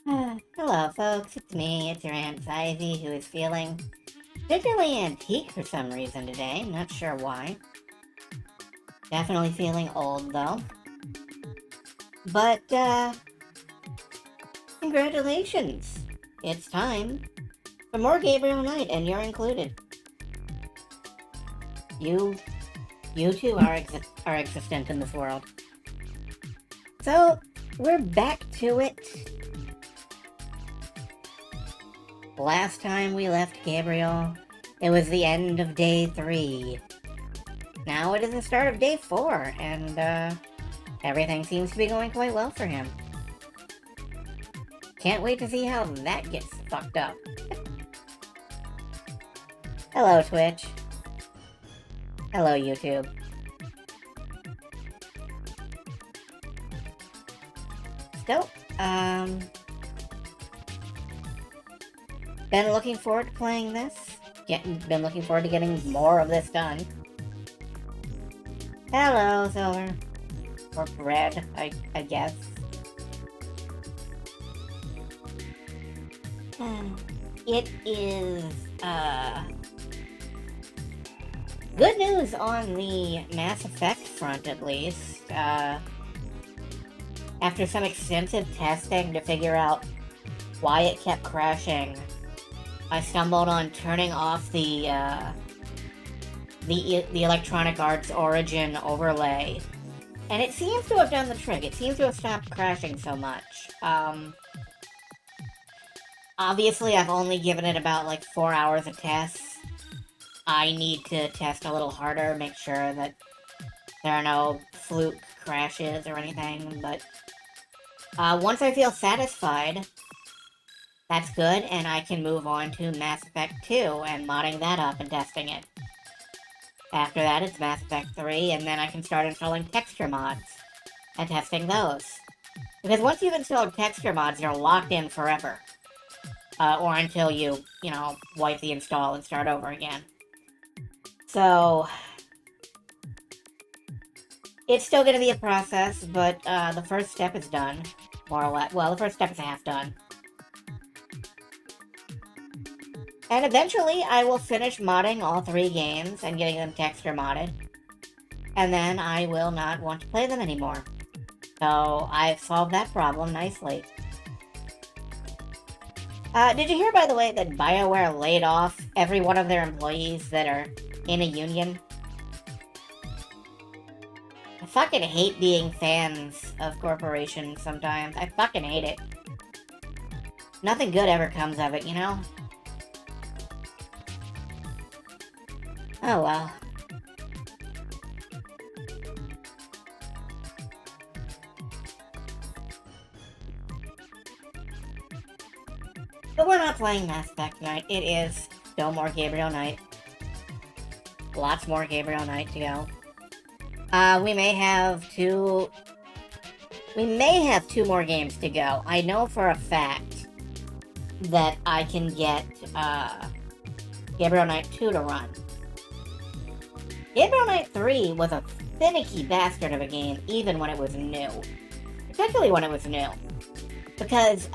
Hello, folks. It's me. It's your Aunt Ivy, who is feeling particularly antique for some reason today. Not sure why. Definitely feeling old, though. But, congratulations. It's time for more Gabriel Night, and you're included. You, you too are existent in this world. So, we're back to it. Last time we left Gabriel, it was the end of day 3. Now it is the start of day 4, and everything seems to be going quite well for him. Can't wait to see how that gets fucked up. Hello, Twitch. Hello, YouTube. So, been looking forward to playing this. Been looking forward to getting more of this done. Hello, Silver. Or Red, I guess. It is, good news on the Mass Effect front, at least. After some extensive testing to figure out why it kept crashing, I stumbled on turning off the Electronic Arts Origin overlay, and it seems to have done the trick. It seems to have stopped crashing so much. Obviously, I've only given it about, like, 4 hours of tests. I need to test a little harder, make sure that there are no fluke crashes or anything, but once I feel satisfied, that's good, and I can move on to Mass Effect 2 and modding that up and testing it. After that, it's Mass Effect 3, and then I can start installing texture mods and testing those. Because once you've installed texture mods, you're locked in forever. Or until you wipe the install and start over again. So, it's still going to be a process, but the first step is done, more or less. Well, the first step is half done. And eventually, I will finish modding all 3 games and getting them texture modded. And then I will not want to play them anymore. So, I've solved that problem nicely. Did you hear, by the way, that BioWare laid off every one of their employees that are in a union? I fucking hate being fans of corporations sometimes. I fucking hate it. Nothing good ever comes of it, you know? Oh well. But we're not playing Mass Effect tonight. It is still more Gabriel Night. Lots more Gabriel Night to go. We may have 2 more games to go. I know for a fact that I can get Gabriel Night 2 to run. Gabriel Night 3 was a finicky bastard of a game, even when it was new. Particularly when it was new. Because,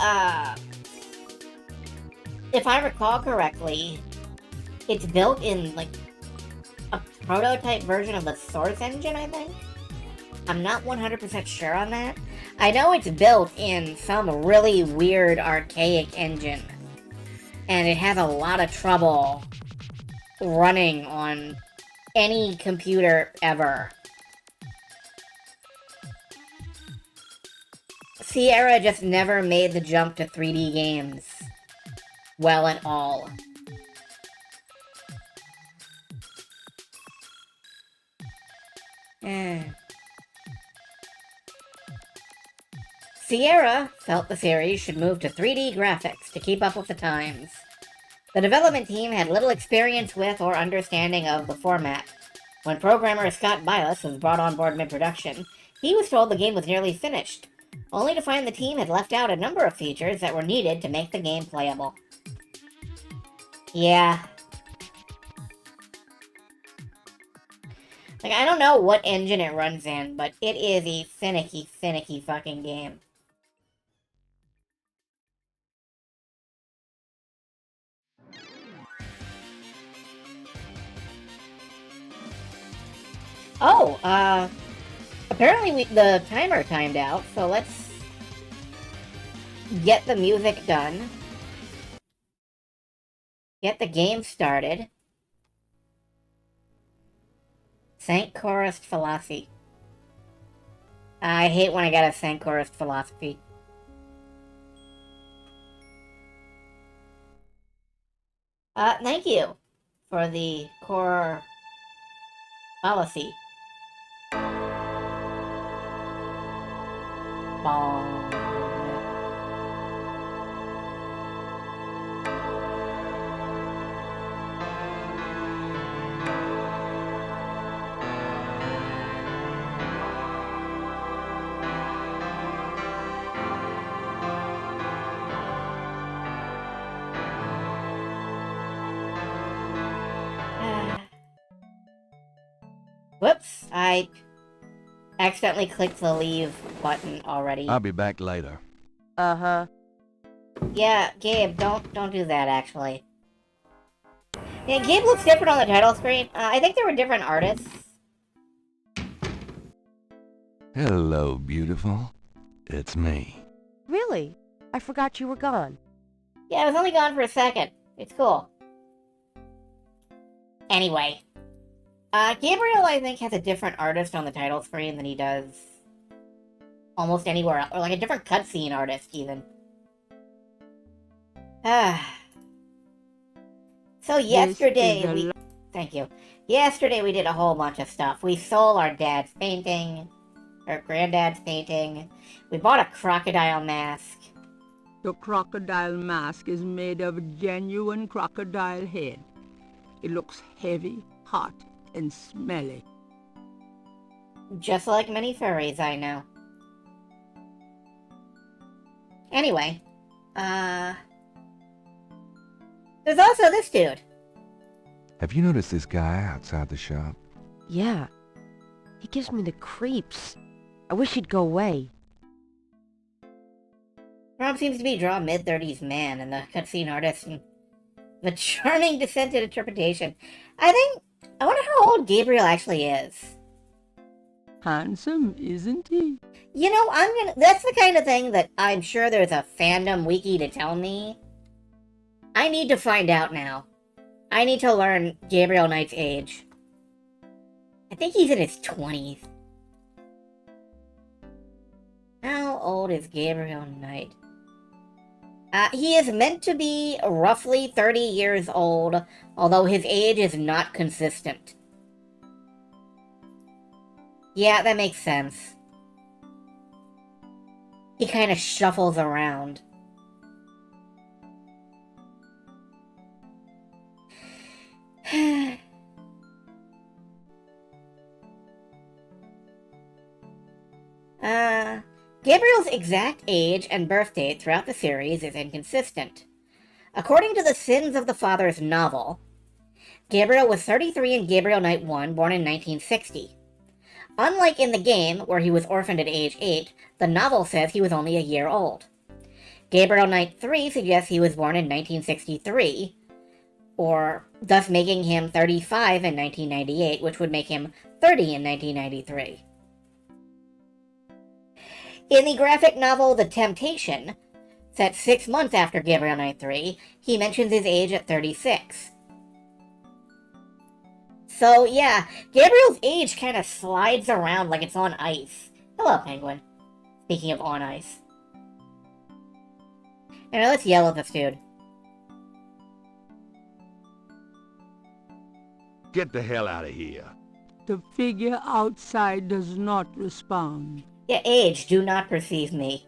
if I recall correctly, it's built in, like, a prototype version of the Source engine, I think? I'm not 100% sure on that. I know it's built in some really weird, archaic engine. And it has a lot of trouble running on any computer ever. Sierra just never made the jump to 3D games well at all. Sierra felt the series should move to 3D graphics to keep up with the times. The development team had little experience with or understanding of the format. When programmer Scott Bias was brought on board mid-production, he was told the game was nearly finished, only to find the team had left out a number of features that were needed to make the game playable. Yeah. Like, I don't know what engine it runs in, but it is a finicky, finicky fucking game. Oh, apparently the timer timed out, so let's get the music done. Get the game started. St. Chorus Philosophy. I hate when I gotta St. Chorus Philosophy. Thank you for the core policy. Bong. Whoops, I accidentally clicked the leave button already. I'll be back later. Uh-huh. Yeah, Gabe, don't do that, actually. Yeah, Gabe looks different on the title screen. I think there were different artists. Hello, beautiful. It's me. Really? I forgot you were gone. Yeah, I was only gone for a second. It's cool. Anyway. Gabriel, I think, has a different artist on the title screen than he does almost anywhere else. Or, like, a different cutscene artist, even. So, yesterday, Thank you. Yesterday, we did a whole bunch of stuff. We sold our dad's painting. Our granddad's painting. We bought a crocodile mask. The crocodile mask is made of a genuine crocodile head. It looks heavy, hot, and smelly. Just like many furries I know. Anyway, there's also this dude. Have you noticed this guy outside the shop? Yeah. He gives me the creeps. I wish he'd go away. Rob seems to be a draw mid-30s man, and the cutscene artist and the charming dissented interpretation. I wonder how old Gabriel actually is. Handsome, isn't he? You know, that's the kind of thing that I'm sure there's a fandom wiki to tell me. I need to find out now. I need to learn Gabriel Knight's age. I think he's in his 20s. How old is Gabriel Knight? He is meant to be roughly 30 years old, although his age is not consistent. Yeah, that makes sense. He kind of shuffles around. Gabriel's exact age and birth date throughout the series is inconsistent. According to the Sins of the Fathers novel, Gabriel was 33 in Gabriel Knight 1, born in 1960. Unlike in the game, where he was orphaned at age 8, the novel says he was only a year old. Gabriel Knight 3 suggests he was born in 1963, or thus making him 35 in 1998, which would make him 30 in 1993. In the graphic novel The Temptation, set 6 months after Gabriel Knight 3, he mentions his age at 36. So yeah, Gabriel's age kind of slides around like it's on ice. Hello, Penguin. Speaking of on ice. Anyway, let's yell at this dude. Get the hell out of here. The figure outside does not respond. Yeah, age, do not perceive me.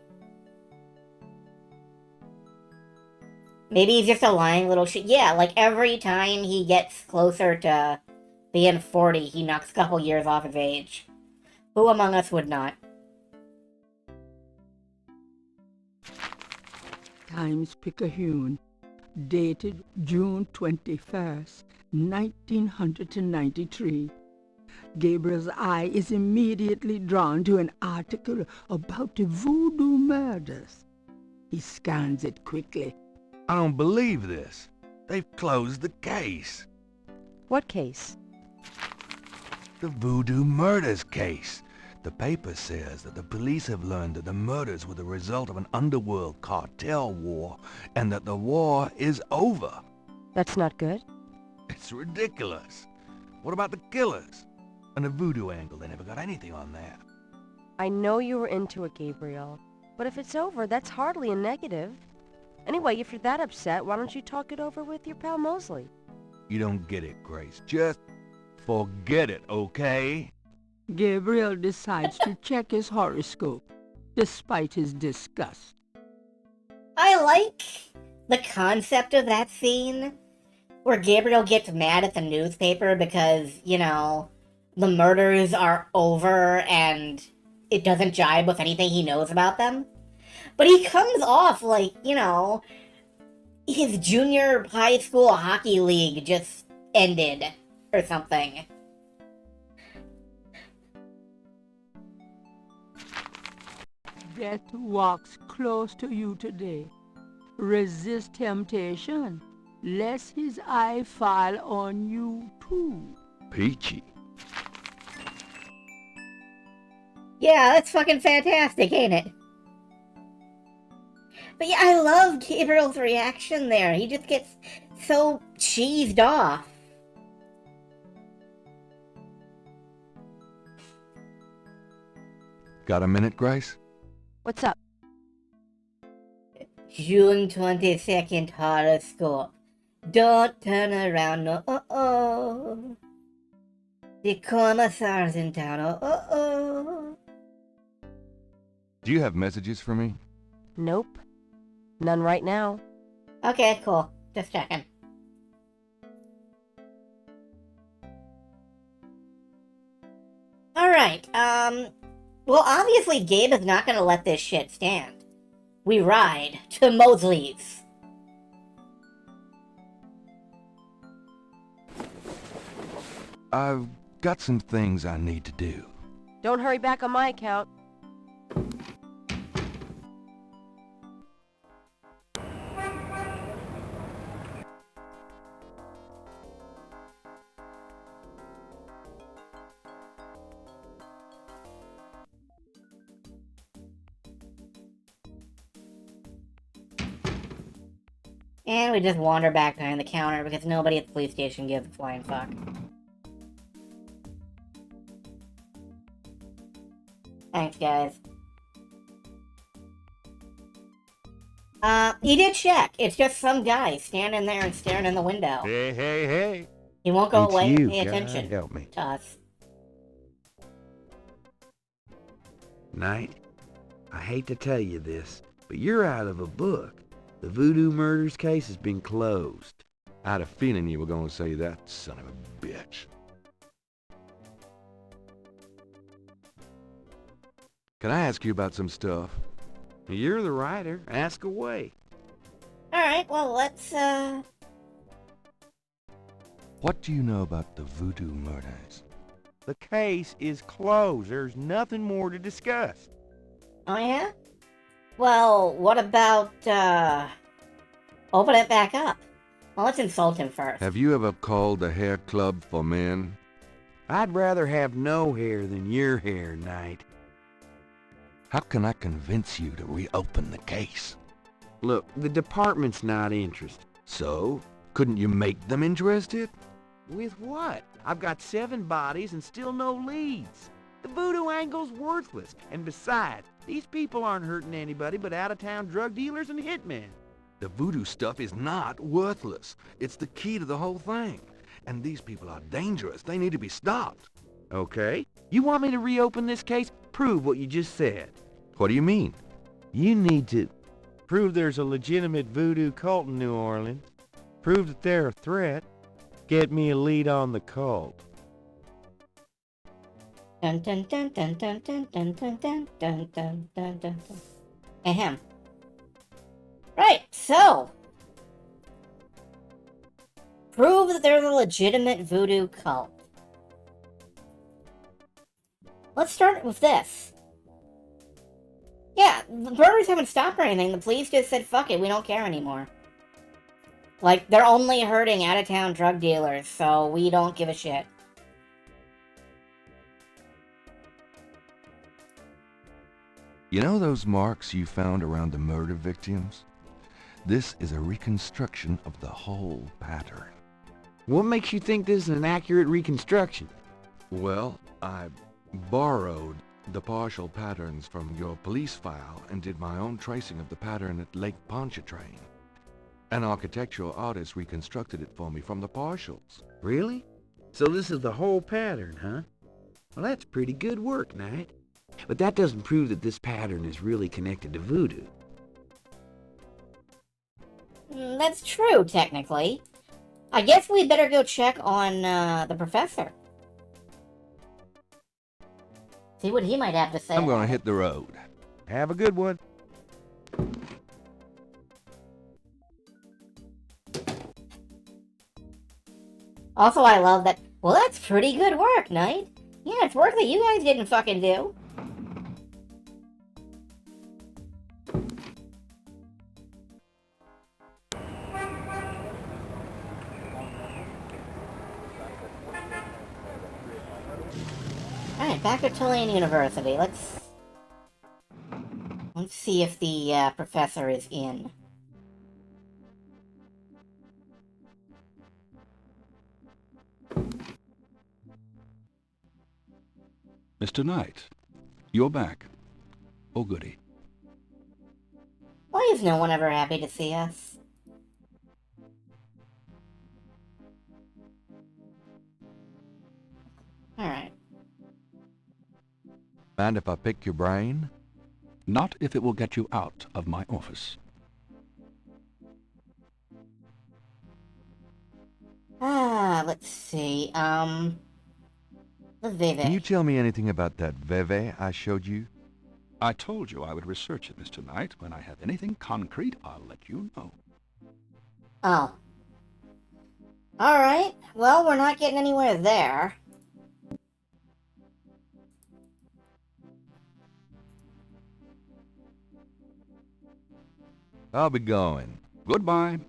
Maybe he's just a lying little shit. Yeah, like every time he gets closer to being 40, he knocks a couple years off his age. Who among us would not? Times-Picayune, dated June 21st, 1993. Gabriel's eye is immediately drawn to an article about the voodoo murders. He scans it quickly. I don't believe this. They've closed the case. What case? The Voodoo Murders case. The paper says that the police have learned that the murders were the result of an underworld cartel war, and that the war is over. That's not good. It's ridiculous. What about the killers? And the voodoo angle, they never got anything on that. I know you were into it, Gabriel. But if it's over, that's hardly a negative. Anyway, if you're that upset, why don't you talk it over with your pal Mosley? You don't get it, Grace. Just forget it, okay? Gabriel decides to check his horoscope, despite his disgust. I like the concept of that scene where Gabriel gets mad at the newspaper because, you know, the murders are over and it doesn't jibe with anything he knows about them. But he comes off like, you know, his junior high school hockey league just ended or something. Death walks close to you today. Resist temptation, lest his eye fall on you too. Peachy. Yeah, that's fucking fantastic, ain't it? But yeah, I love Gabriel's reaction there. He just gets so cheesed off. Got a minute, Grace? What's up? June 22nd horoscope. Don't turn around, no, oh. The commissar's in town, oh. Do you have messages for me? Nope. None right now. Okay, cool. Just checking. Alright, well, obviously Gabe is not gonna let this shit stand. We ride to Mosley's. I've got some things I need to do. Don't hurry back on my account. And we just wander back behind the counter because nobody at the police station gives a flying fuck. Thanks, guys. He did check. It's just some guy standing there and staring in the window. Hey. He won't go It's away. you. Pay God attention help me. to us. Knight, I hate to tell you this, but you're out of a book. The Voodoo Murders case has been closed. I had a feeling you were going to say that, son of a bitch. Can I ask you about some stuff? You're the writer. Ask away. Alright, well, let's, What do you know about the Voodoo Murders? The case is closed. There's nothing more to discuss. Oh, yeah? Well, what about, open it back up? Well, let's insult him first. Have you ever called the hair club for men? I'd rather have no hair than your hair, Knight. How can I convince you to reopen the case? Look, the department's not interested. So, couldn't you make them interested? With what? I've got 7 bodies and still no leads. The voodoo angle's worthless. And besides, these people aren't hurting anybody but out-of-town drug dealers and hitmen. The voodoo stuff is not worthless. It's the key to the whole thing. And these people are dangerous. They need to be stopped. Okay. You want me to reopen this case? Prove what you just said. What do you mean? You need to prove there's a legitimate voodoo cult in New Orleans. Prove that they're a threat. Get me a lead on the cult. Dun dun dun dun dun dun dun dun dun dun dun dun dun. Ahem. Right, so prove that there's a legitimate voodoo cult. Let's start with this. Yeah, the murders haven't stopped or anything. The police just said, fuck it, we don't care anymore. Like, they're only hurting out-of-town drug dealers, so we don't give a shit. You know those marks you found around the murder victims? This is a reconstruction of the whole pattern. What makes you think this is an accurate reconstruction? Well, I borrowed the partial patterns from your police file and did my own tracing of the pattern at Lake Pontchartrain. An architectural artist reconstructed it for me from the partials. Really? So this is the whole pattern, huh? Well, that's pretty good work, Knight. But that doesn't prove that this pattern is really connected to voodoo. That's true, technically. I guess we'd better go check on the professor. See what he might have to say. I'm gonna about hit the road. Have a good one. Also, I love that. Well, that's pretty good work, Knight. Yeah, it's work that you guys didn't fucking do. Alright, back to Tulane University. Let's see if the professor is in. Mr. Knight, you're back. Oh, goody. Why is no one ever happy to see us? Alright. Mind if I pick your brain? Not if it will get you out of my office. Let's see, the Veve. Can you tell me anything about that Veve I showed you? I told you I would research it, Mr. Knight. When I have anything concrete, I'll let you know. Oh. Alright, well, we're not getting anywhere there. I'll be going. Goodbye.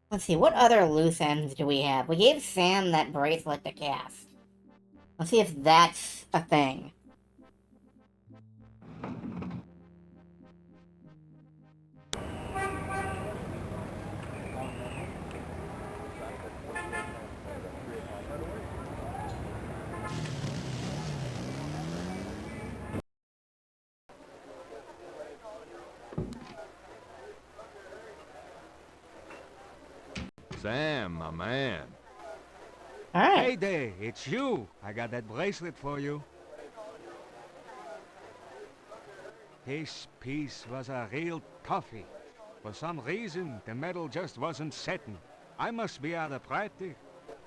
Let's see, what other loose ends do we have? We gave Sam that bracelet to cast. Let's see if that's a thing. Sam, my man. Alright. Hey there, it's you. I got that bracelet for you. This piece was a real toughie. For some reason, the metal just wasn't setting. I must be out of practice.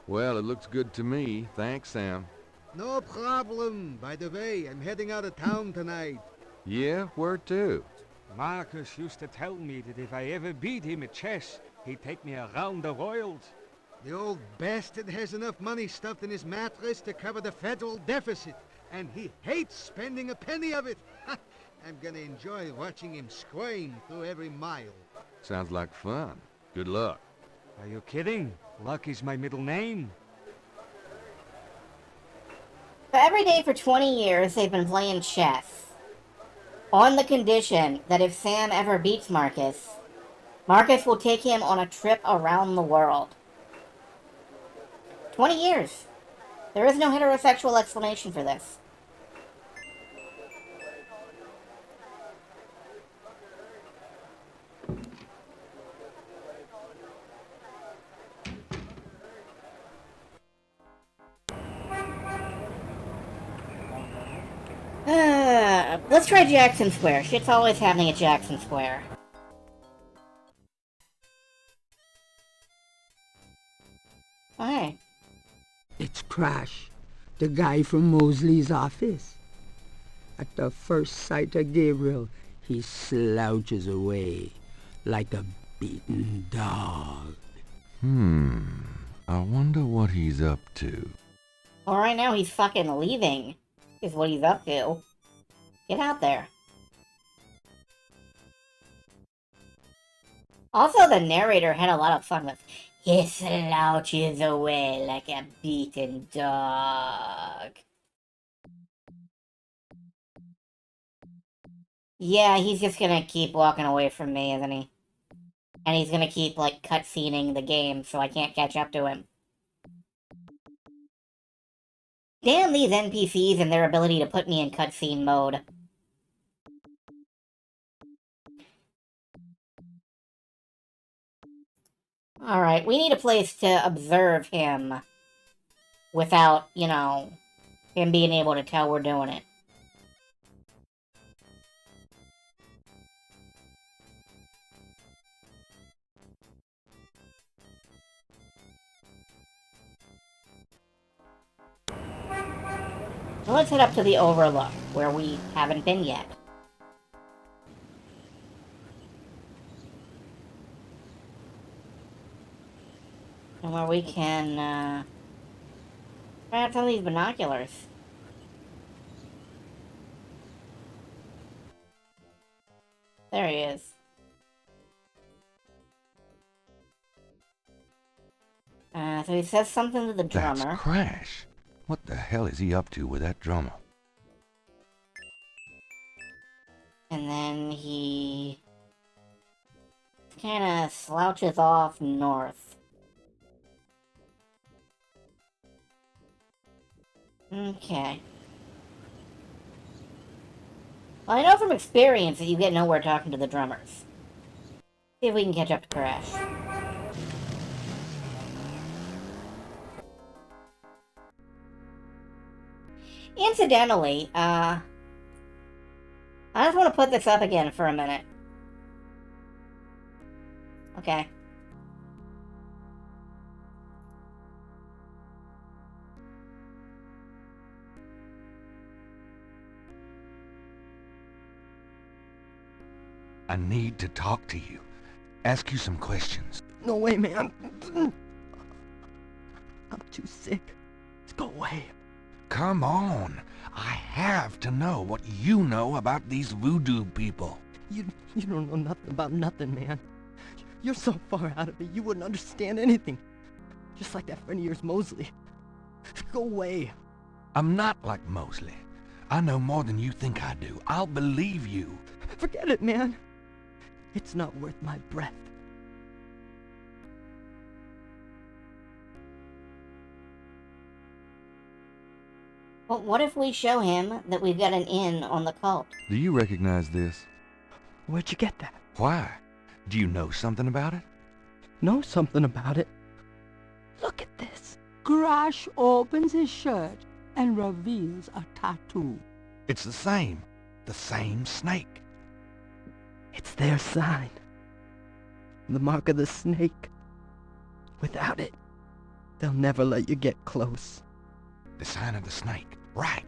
Well, it looks good to me. Thanks, Sam. No problem. By the way, I'm heading out of town tonight. Yeah, where to? Marcus used to tell me that if I ever beat him at chess, he'd take me around the world. The old bastard has enough money stuffed in his mattress to cover the federal deficit, and he hates spending a penny of it. I'm gonna enjoy watching him squirm through every mile. Sounds like fun. Good luck. Are you kidding? Luck is my middle name. So every day for 20 years, they've been playing chess. On the condition that if Sam ever beats Marcus, Marcus will take him on a trip around the world. 20 years. There is no heterosexual explanation for this. Let's try Jackson Square. Shit's always happening at Jackson Square. Hey. It's Crash, the guy from Mosley's office. At the first sight of Gabriel, he slouches away like a beaten dog. I wonder what he's up to. Well, right now he's fucking leaving, is what he's up to. Get out there. Also, the narrator had a lot of fun with, he slouches away like a beaten dog. Yeah, he's just gonna keep walking away from me, isn't he? And he's gonna keep, like, cutscening the game so I can't catch up to him. Damn these NPCs and their ability to put me in cutscene mode. Alright, we need a place to observe him without, you know, him being able to tell we're doing it. So let's head up to the Overlook, where we haven't been yet. And where we can, try out some of these binoculars. There he is. So he says something to the drummer. That's Crash. What the hell is he up to with that drummer? And then he kind of slouches off north. Okay. Well, I know from experience that you get nowhere talking to the drummers. See if we can catch up to Crash. Incidentally, I just want to put this up again for a minute. Okay. I need to talk to you. Ask you some questions. No way, man. I'm too sick. Let's go away. Come on. I have to know what you know about these voodoo people. You don't know nothing about nothing, man. You're so far out of it, you wouldn't understand anything. Just like that friend of yours, Mosley. Go away. I'm not like Mosley. I know more than you think I do. I'll believe you. Forget it, man. It's not worth my breath. Well, what if we show him that we've got an in on the cult? Do you recognize this? Where'd you get that? Why? Do you know something about it? Know something about it? Look at this. Crash opens his shirt and reveals a tattoo. It's the same. The same snake. It's their sign. The mark of the snake. Without it, they'll never let you get close. The sign of the snake. Right.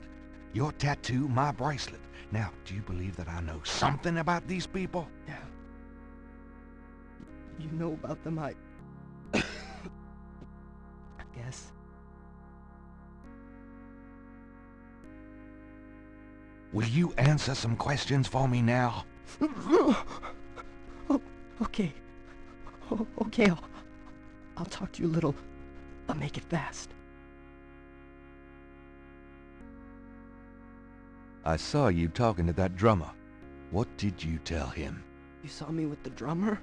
Your tattoo, my bracelet. Now, do you believe that I know something about these people? Yeah. You know about them, I guess. Will you answer some questions for me now? Oh, okay. Okay, I'll talk to you a little. I'll make it fast. I saw you talking to that drummer. What did you tell him? You saw me with the drummer?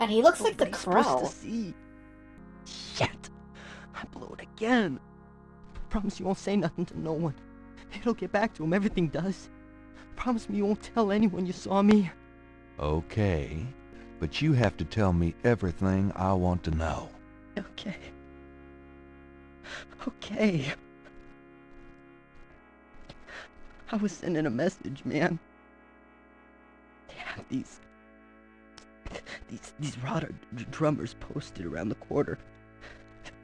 And he looks like the Nobody's supposed crow. to see. Shit! I blew it again. Promise you won't say nothing to no one. It'll get back to him, everything does. Promise me you won't tell anyone you saw me. Okay, but you have to tell me everything I want to know. Okay. Okay. I was sending a message, man. They have these Rada drummers posted around the quarter.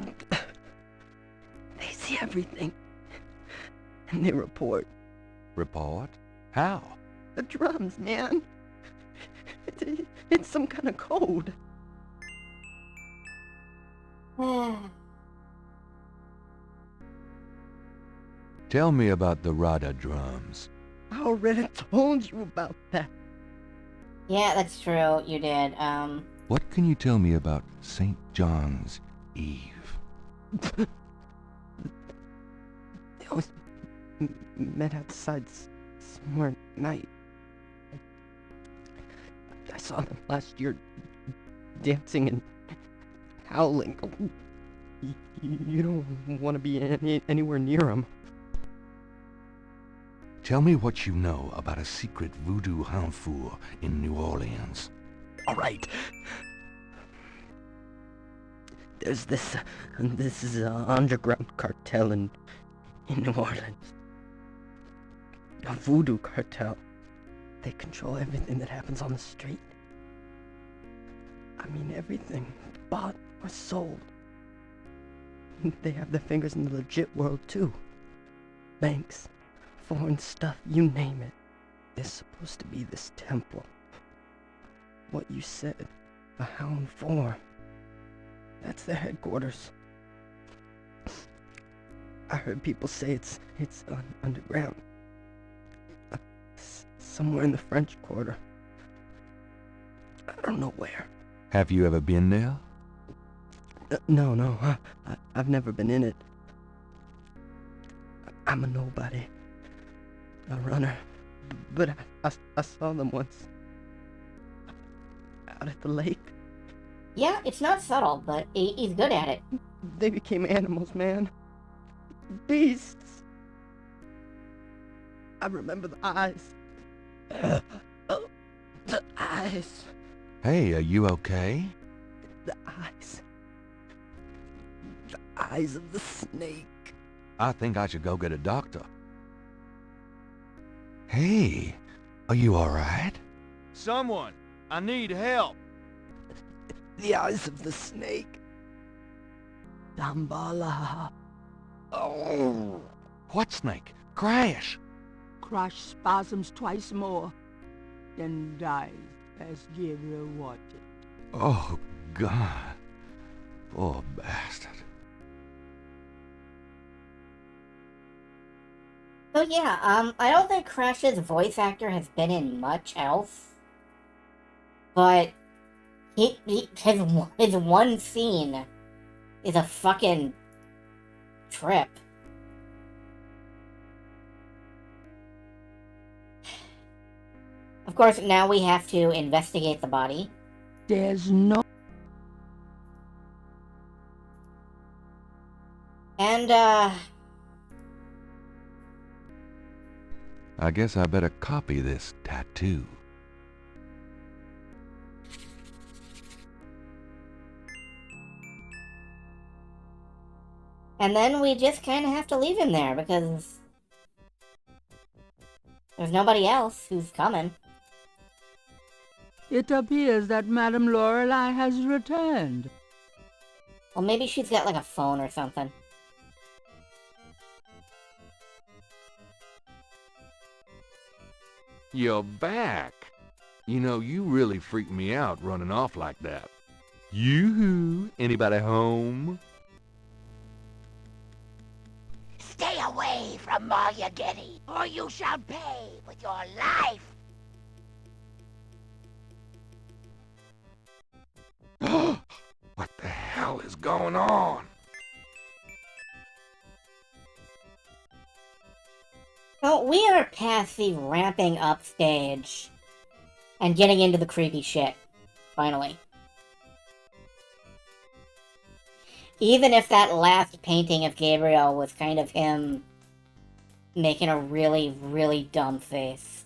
They see everything. And they report. Report? How? The drums, man. It's some kind of code. Tell me about the Rada drums. I already told you about that. Yeah, that's true. You did. What can you tell me about St. John's Eve? They always met outside somewhere night. I saw them last year dancing and howling. You don't want to be anywhere near them. Tell me what you know about a secret voodoo hanfour in New Orleans. All right. There's this underground cartel in New Orleans. A voodoo cartel. They control everything that happens on the street. I mean everything, bought or sold. They have their fingers in the legit world too. Banks, foreign stuff, you name it. There's supposed to be this temple. What you said, a Hound 4. That's their headquarters. I heard people say it's underground. Somewhere in the French Quarter. I don't know where. Have you ever been there? No. I've never been in it. I'm a nobody. A runner. But I saw them once. Out at the lake. Yeah, it's not subtle, but he's good at it. They became animals, man. Beasts. I remember the eyes. Oh, the eyes. Hey, are you okay? The eyes. The eyes of the snake. I think I should go get a doctor. Hey, are you alright? Someone! I need help! The eyes of the snake. Dambala. Oh! What snake? Crash! Crash spasms twice more, then dies as Gabriel watches. Oh, God. Poor bastard. So yeah, I don't think Crash's voice actor has been in much else. But his one scene is a fucking trip. Of course, now we have to investigate the body. There's no... And, I guess I better copy this tattoo. and then we just kind of have to leave him there, because there's nobody else who's coming. It appears that Madame Lorelei has returned. Well, maybe she's got, like, a phone or something. You're back. You know, you really freaked me out running off like that. Yoo-hoo! Anybody home? Stay away from Maria Getty, or you shall pay with your life. What the hell is going on? Well, we are past the ramping up stage and getting into the creepy shit, finally. Even if that last painting of Gabriel was kind of him making a really, really dumb face.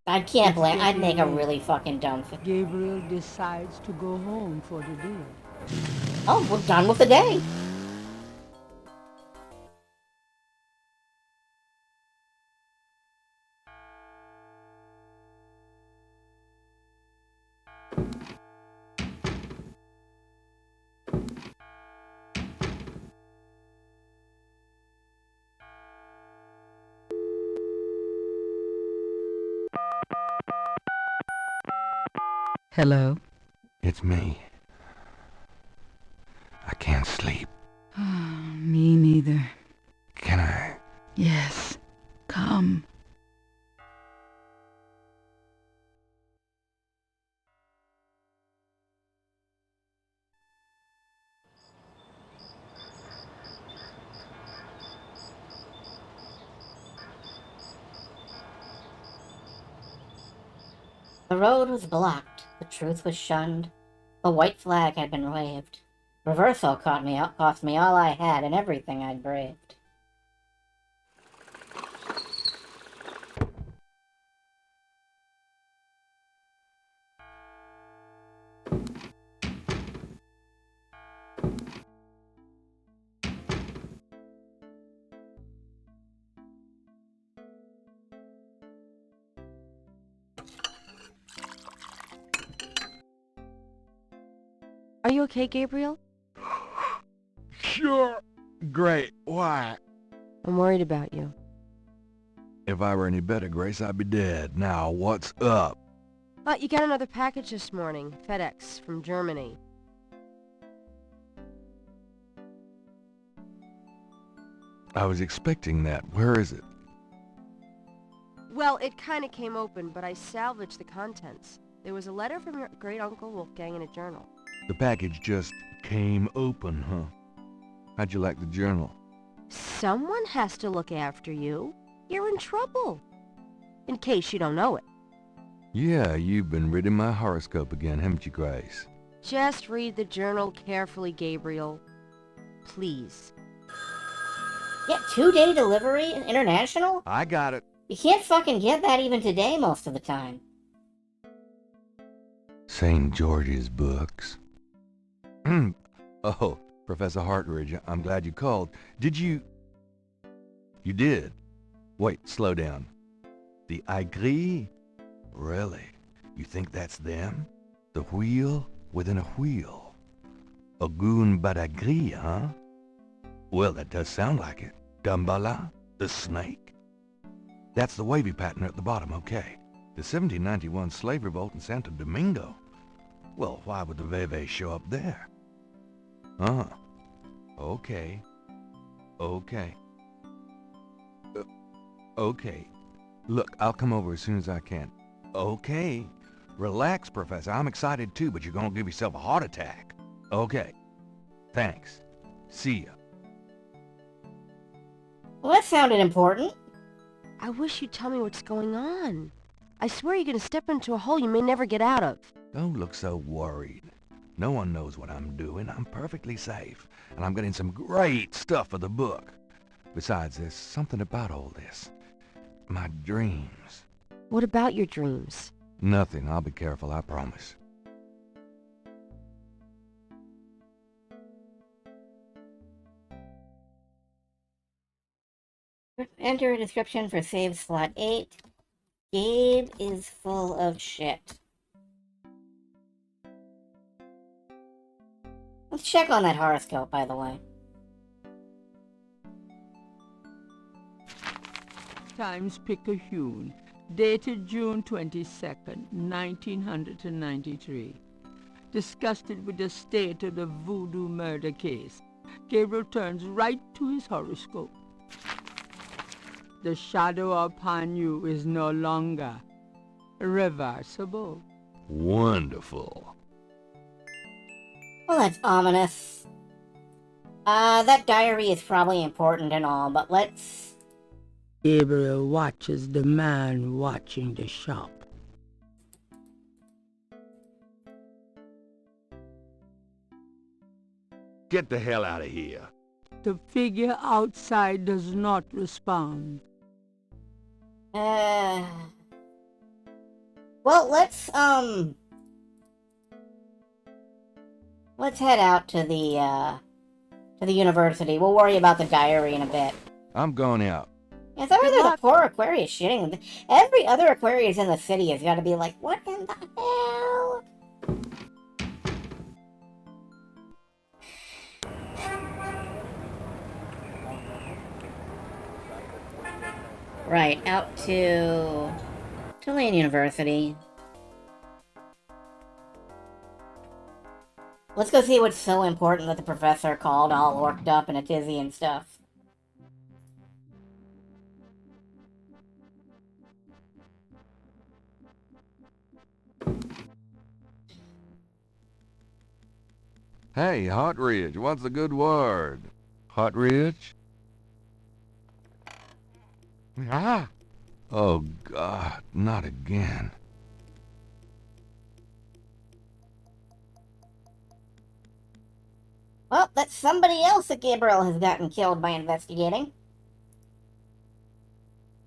I can't blame. I'd make a really fucking dumb face. Gabriel decides to go home for the day. Oh, we're done with the day. Hello? It's me. I can't sleep. Me neither. Can I? Yes. Come. The road was blocked, the truth was shunned, the white flag had been waved. Reversal cost me all I had and everything I'd braved. Are you okay, Gabriel? Sure. Great. Why? I'm worried about you. If I were any better, Grace, I'd be dead. Now, what's up? You got another package this morning. FedEx from Germany. I was expecting that. Where is it? Well, it kind of came open, but I salvaged the contents. There was a letter from your great-uncle Wolfgang and a journal. The package just came open, huh? How'd you like the journal? Someone has to look after you. You're in trouble. In case you don't know it. Yeah, you've been reading my horoscope again, haven't you, Grace? Just read the journal carefully, Gabriel. Please. Yeah, 2-day delivery? International? I got it. You can't fucking get that even today most of the time. St. George's books. Oh, Professor Hartridge, I'm glad you called. Did you... You did? Wait, slow down. The Aigris? Really? You think that's them? The wheel within a wheel? A goon badagri, huh? Well, that does sound like it. Dambala, the snake. That's the wavy pattern at the bottom, okay. The 1791 slave revolt in Santo Domingo. Well, why would the Veve show up there? Okay. Okay. Okay. Look, I'll come over as soon as I can. Okay. Relax, Professor. I'm excited too, but you're gonna give yourself a heart attack. Okay. Thanks. See ya. Well, that sounded important. I wish you'd tell me what's going on. I swear you're gonna step into a hole you may never get out of. Don't look so worried. No one knows what I'm doing. I'm perfectly safe. And I'm getting some great stuff for the book. Besides, there's something about all this. My dreams. What about your dreams? Nothing. I'll be careful, I promise. Enter a description for save slot 8. Gabe is full of shit. Let's check on that horoscope, by the way. Times Picayune, dated June 22nd, 1993. Disgusted with the state of the voodoo murder case, Gabriel turns right to his horoscope. The shadow upon you is no longer reversible. Wonderful. Well, that's ominous. That diary is probably important and all, but let's... Gabriel watches the man watching the shop. Get the hell out of here. The figure outside does not respond. Well, let's head out to the university. We'll worry about the diary in a bit. I'm going out. Yeah, so there's a poor Aquarius shitting. Every other Aquarius in the city has got to be like, what in the hell? Right, out to Tulane University. Let's go see what's so important that the professor called all worked up in a tizzy and stuff. Hey, Hartridge, what's the good word? Hartridge? Ah! Oh, God, not again. Well, that's somebody else that Gabriel has gotten killed by investigating.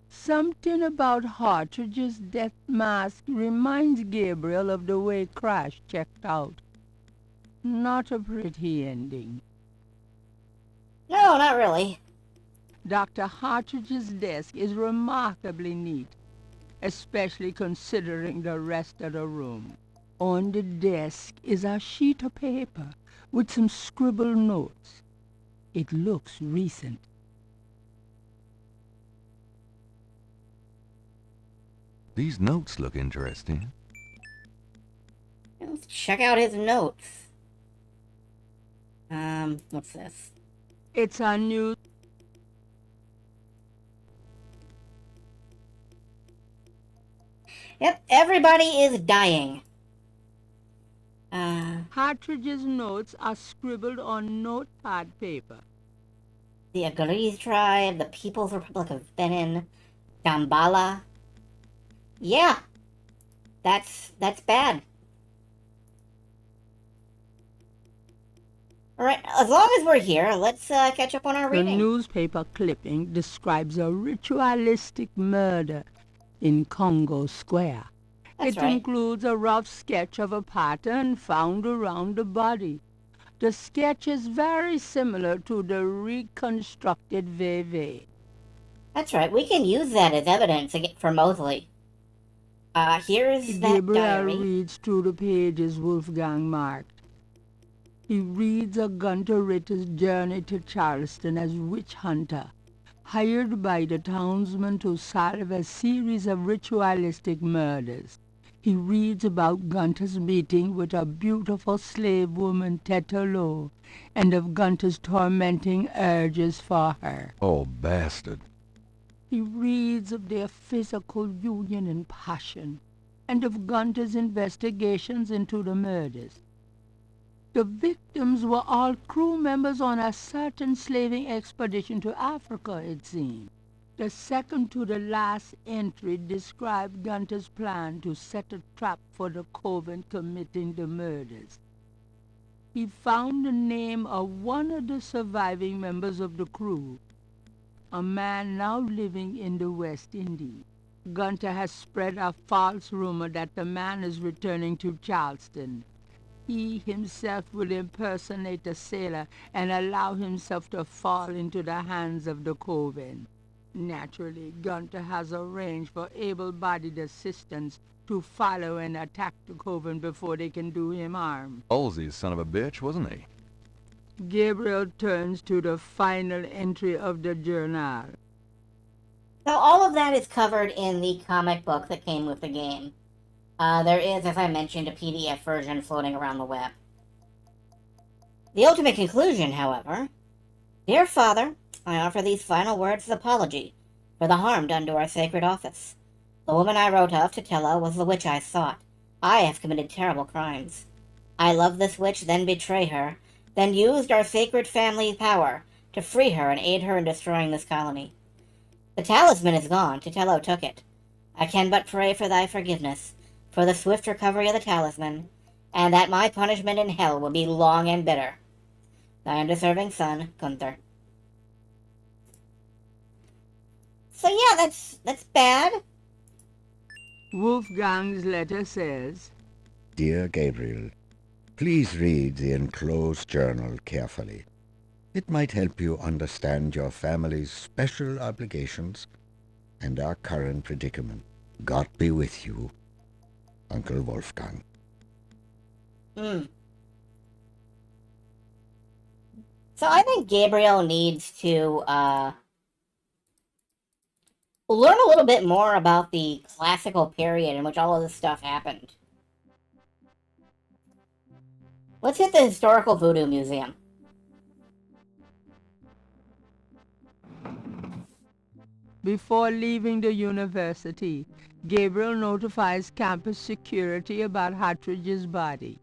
Something about Hartridge's death mask reminds Gabriel of the way Crash checked out. Not a pretty ending. No, not really. Dr. Hartridge's desk is remarkably neat, especially considering the rest of the room. On the desk is a sheet of paper with some scribbled notes. It looks recent. These notes look interesting. Let's check out his notes. What's this? It's a new... Yep, everybody is dying. Hartridge's notes are scribbled on notepad paper. The Agrees tribe, the People's Republic of Benin, Dambala. Yeah, that's bad. Alright, as long as we're here, let's catch up on our The reading. newspaper clipping describes a ritualistic murder in Congo Square. That's It right. includes a rough sketch of a pattern found around the body. The sketch is very similar to the reconstructed Veve. That's right, we can use that as evidence for Mosley. Here's that Gabriel diary. reads through the pages Wolfgang marked. He reads of Gunter Ritter's journey to Charleston as witch hunter, hired by the townsmen to solve a series of ritualistic murders. He reads about Gunter's meeting with a beautiful slave woman, Tetelo, and of Gunter's tormenting urges for her. Oh, bastard. He reads of their physical union and passion, and of Gunter's investigations into the murders. The victims were all crew members on a certain slaving expedition to Africa, it seemed. The second to the last entry described Gunter's plan to set a trap for the coven committing the murders. He found the name of one of the surviving members of the crew, a man now living in the West Indies. Gunter has spread a false rumor that the man is returning to Charleston. He himself will impersonate a sailor and allow himself to fall into the hands of the coven. Naturally, Gunter has arranged for able-bodied assistants to follow and attack the coven before they can do him harm. Halsey's son of a bitch, wasn't he? Gabriel turns to the final entry of the journal. So all of that is covered in the comic book that came with the game. There is, as I mentioned, a PDF version floating around the web. The ultimate conclusion, however: Dear Father, I offer these final words of apology for the harm done to our sacred office. The woman I wrote of, Titella, was the witch I sought. I have committed terrible crimes. I loved this witch, then betrayed her, then used our sacred family power to free her and aid her in destroying this colony. The talisman is gone. Titello took it. I can but pray for thy forgiveness, for the swift recovery of the talisman, and that my punishment in hell will be long and bitter. Thy undeserving son, Gunther. So yeah, that's bad. Wolfgang's letter says, Dear Gabriel, please read the enclosed journal carefully. It might help you understand your family's special obligations and our current predicament. God be with you, Uncle Wolfgang. So I think Gabriel needs to learn a little bit more about the classical period in which all of this stuff happened. Let's hit the Historical Voodoo Museum. Before leaving the university, Gabriel notifies campus security about Hartridge's body.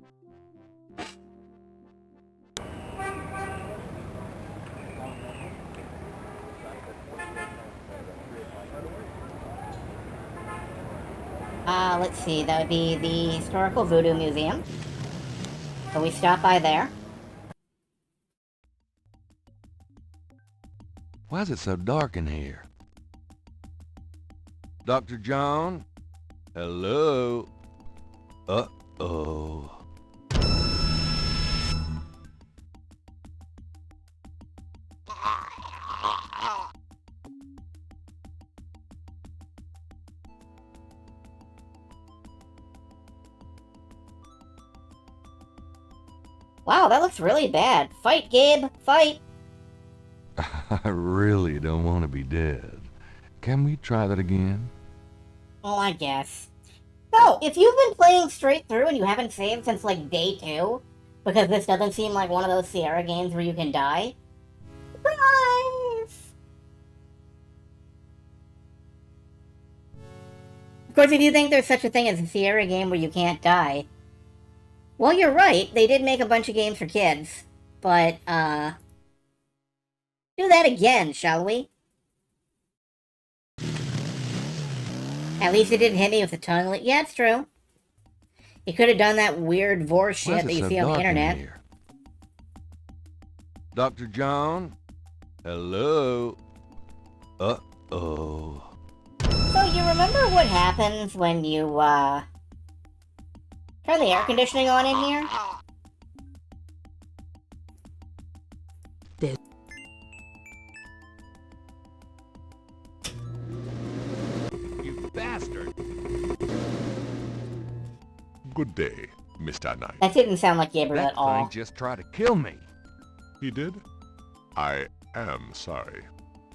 Let's see, that would be the Historical Voodoo Museum. So we stop by there. Why is it so dark in here? Dr. John? Hello? Uh-oh. Wow, that looks really bad. Fight, Gabe, fight! I really don't want to be dead. Can we try that again? Well, I guess. So, if you've been playing straight through and you haven't saved since, like, day 2, because this doesn't seem like one of those Sierra games where you can die, surprise! Of course, if you think there's such a thing as a Sierra game where you can't die, well, you're right, they did make a bunch of games for kids, but, do that again, shall we? At least it didn't hit me with a tongue. Yeah, it's true. You could have done that weird vor shit that you see on the internet. Dr. John? Hello? Uh-oh. So, you remember what happens when you, turn the air conditioning on in here? You bastard! Good day, Mr. Knight. That didn't sound like Gabriel at all. That thing just tried to kill me. He did? I am sorry.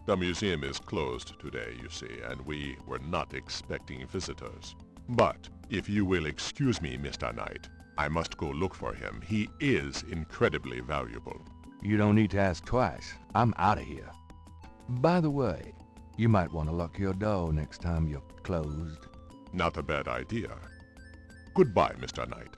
The museum is closed today, you see, and we were not expecting visitors. But if you will excuse me, Mr. Knight, I must go look for him. He is incredibly valuable. You don't need to ask twice. I'm out of here. By the way, you might want to lock your door next time you're closed. Not a bad idea. Goodbye, Mr. Knight.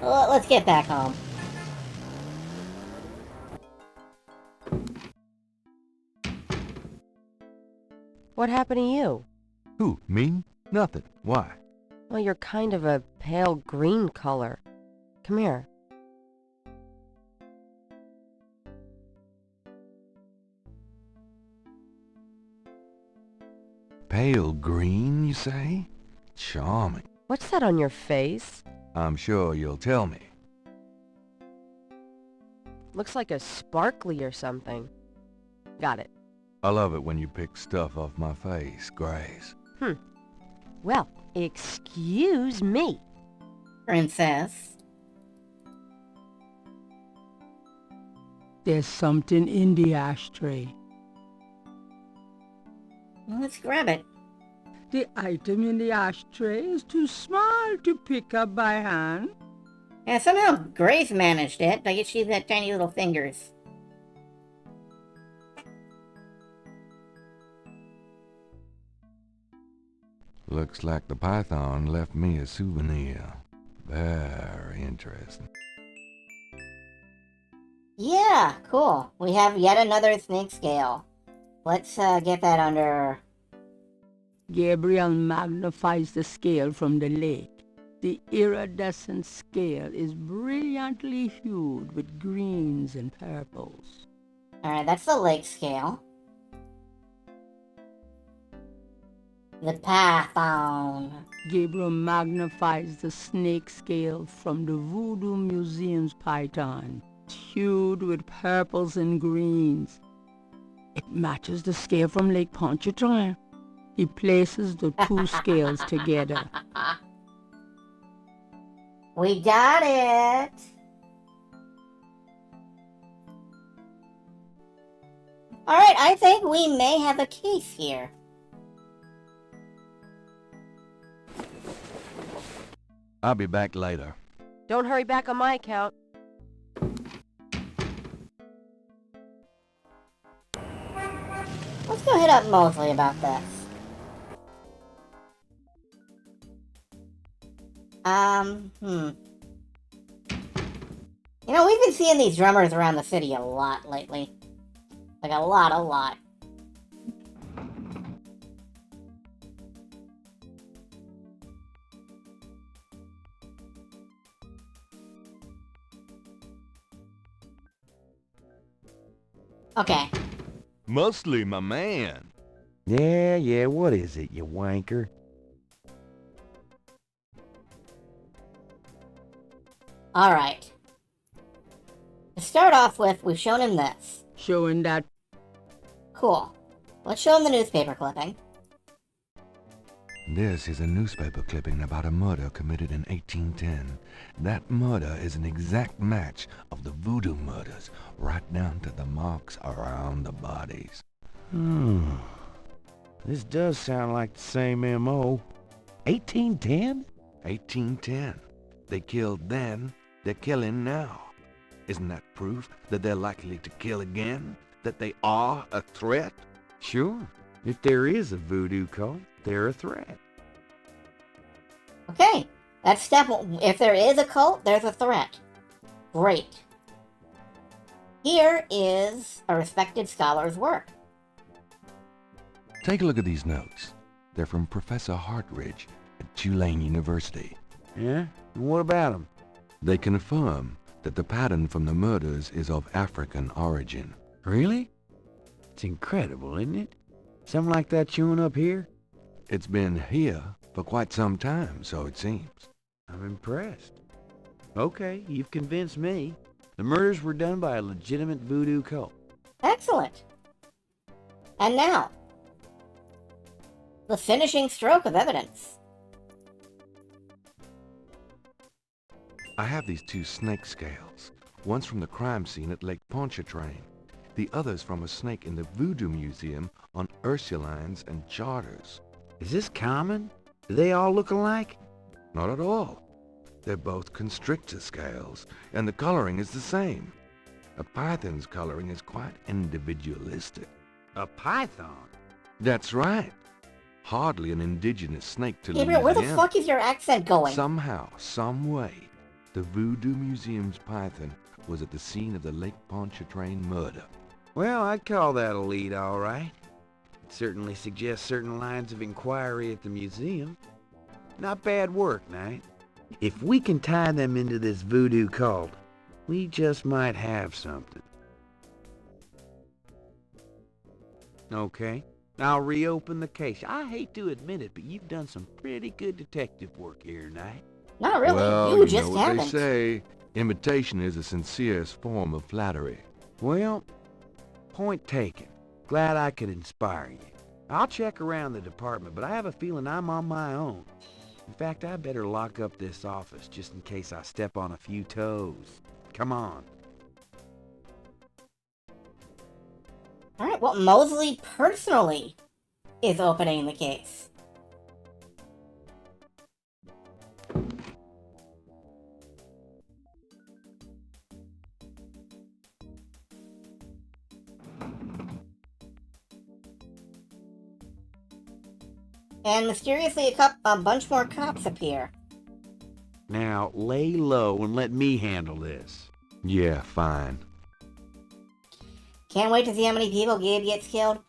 Well, let's get back home. What happened to you? Who, me? Nothing. Why? Well, you're kind of a pale green color. Come here. Pale green, you say? Charming. What's that on your face? I'm sure you'll tell me. Looks like a sparkly or something. Got it. I love it when you pick stuff off my face, Grace. Well, excuse me. Princess. There's something in the ashtray. Well, let's grab it. The item in the ashtray is too small to pick up by hand. Yeah, somehow Grace managed it. I guess she's got tiny little fingers. Looks like the python left me a souvenir. Very interesting. Yeah, cool. We have yet another snake scale. Let's get that under... Gabriel magnifies the scale from the lake. The iridescent scale is brilliantly hued with greens and purples. Alright, that's the lake scale. The python. Gabriel magnifies the snake scale from the Voodoo Museum's python, hued with purples and greens. It matches the scale from Lake Pontchartrain. He places the two scales together. We got it! Alright, I think we may have a case here. I'll be back later. Don't hurry back on my account. Let's go hit up Mosley about this. You know, we've been seeing these drummers around the city a lot lately. Like, a lot. Okay. Mostly my man. Yeah, what is it, you wanker? Alright. To start off with, we've shown him this. Showing that Cool. Let's show him the newspaper clipping. This is a newspaper clipping about a murder committed in 1810. That murder is an exact match of the voodoo murders, right down to the marks around the bodies. This does sound like the same M.O. 1810? 1810. They killed then, they're killing now. Isn't that proof that they're likely to kill again? That they are a threat? Sure. If there is a voodoo cult, they're a threat. Okay. That's step one. If there is a cult, there's a threat. Great. Here is a respected scholar's work. Take a look at these notes. They're from Professor Hartridge at Tulane University. Yeah? And what about them? They confirm that the pattern from the murders is of African origin. Really? It's incredible, isn't it? Something like that showing up here? It's been here for quite some time, so it seems. I'm impressed. Okay, you've convinced me. The murders were done by a legitimate voodoo cult. Excellent. And now, the finishing stroke of evidence. I have these two snake scales. One's from the crime scene at Lake Pontchartrain. The other's from a snake in the Voodoo Museum on Ursulines and Charters. Is this common? Do they all look alike? Not at all. They're both constrictor scales, and the coloring is the same. A python's coloring is quite individualistic. A python? That's right. Hardly an indigenous snake to Gabriel, where the Louisiana. fuck is your accent going? Somehow, some way, the Voodoo Museum's python was at the scene of the Lake Pontchartrain murder. Well, I'd call that a lead, all right. It certainly suggests certain lines of inquiry at the museum. Not bad work, Knight. If we can tie them into this voodoo cult, we just might have something. Okay, I'll reopen the case. I hate to admit it, but you've done some pretty good detective work here, Knight. Not really. Well, you you just know what haven't. they say. Imitation is the sincerest form of flattery. Well, point taken. Glad I could inspire you. I'll check around the department, but I have a feeling I'm on my own. In fact, I better lock up this office just in case I step on a few toes. Come on. Alright, well, Mosley personally is opening the case. And mysteriously, a bunch more cops appear. Now, lay low and let me handle this. Yeah, fine. Can't wait to see how many people Gabe gets killed.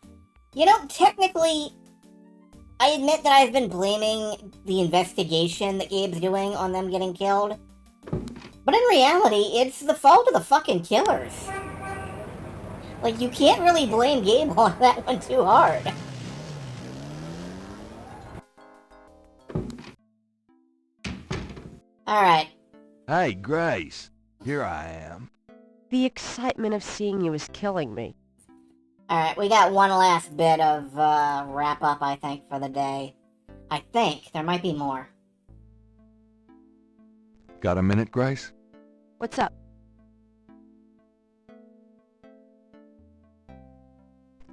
You know, technically, I admit that I've been blaming the investigation that Gabe's doing on them getting killed. But in reality, it's the fault of the fucking killers. Like, you can't really blame Gabe on that one too hard. Alright. Hey, Grace. Here I am. The excitement of seeing you is killing me. Alright, we got one last bit of wrap-up, I think, for the day. I think. There might be more. Got a minute, Grace? What's up?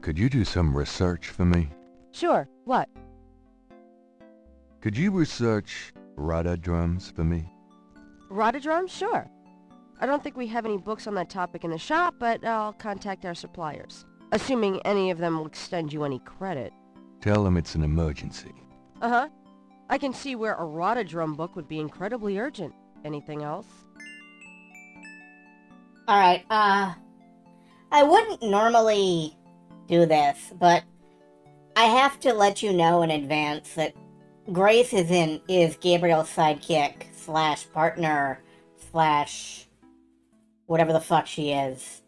Could you do some research for me? Sure. What? Could you research rudder drums for me? Rhododrums? Sure. I don't think we have any books on that topic in the shop, but I'll contact our suppliers. Assuming any of them will extend you any credit. Tell them it's an emergency. Uh-huh. I can see where a rhododrum book would be incredibly urgent. Anything else? Alright, I wouldn't normally do this, but I have to let you know in advance that Grace is Gabriel's sidekick / partner / whatever the fuck she is.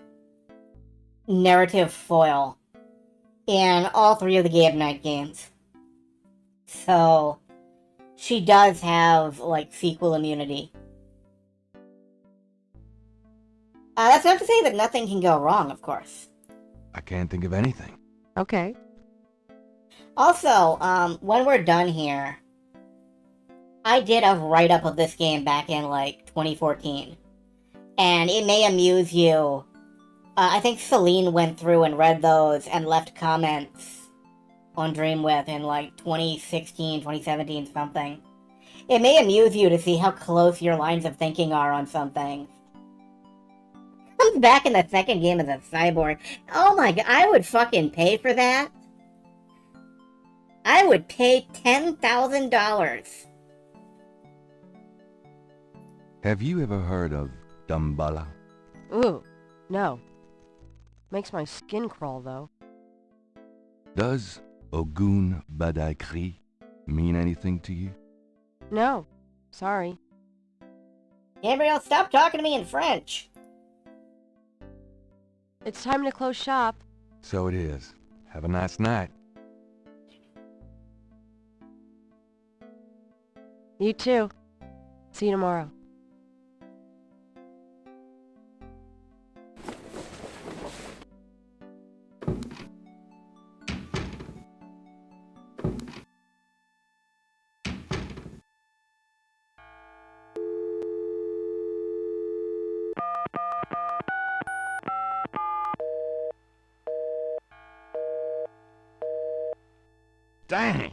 narrative foil in all three of the Gabe Knight games. So she does have, like, sequel immunity. That's not to say that nothing can go wrong, of course. I can't think of anything. Okay. Also, when we're done here, I did a write-up of this game back in, like, 2014. And it may amuse you. I think Celine went through and read those and left comments on Dreamwidth in, like, 2016, 2017, something. It may amuse you to see how close your lines of thinking are on something. Comes back in the second game as a cyborg. Oh my god, I would fucking pay for that. I would pay $10,000. Have you ever heard of Dumbala? Ooh, no. Makes my skin crawl, though. Does Ogun Badaikri mean anything to you? No. Sorry. Gabriel, stop talking to me in French. It's time to close shop. So it is. Have a nice night. You too. See you tomorrow. Damn!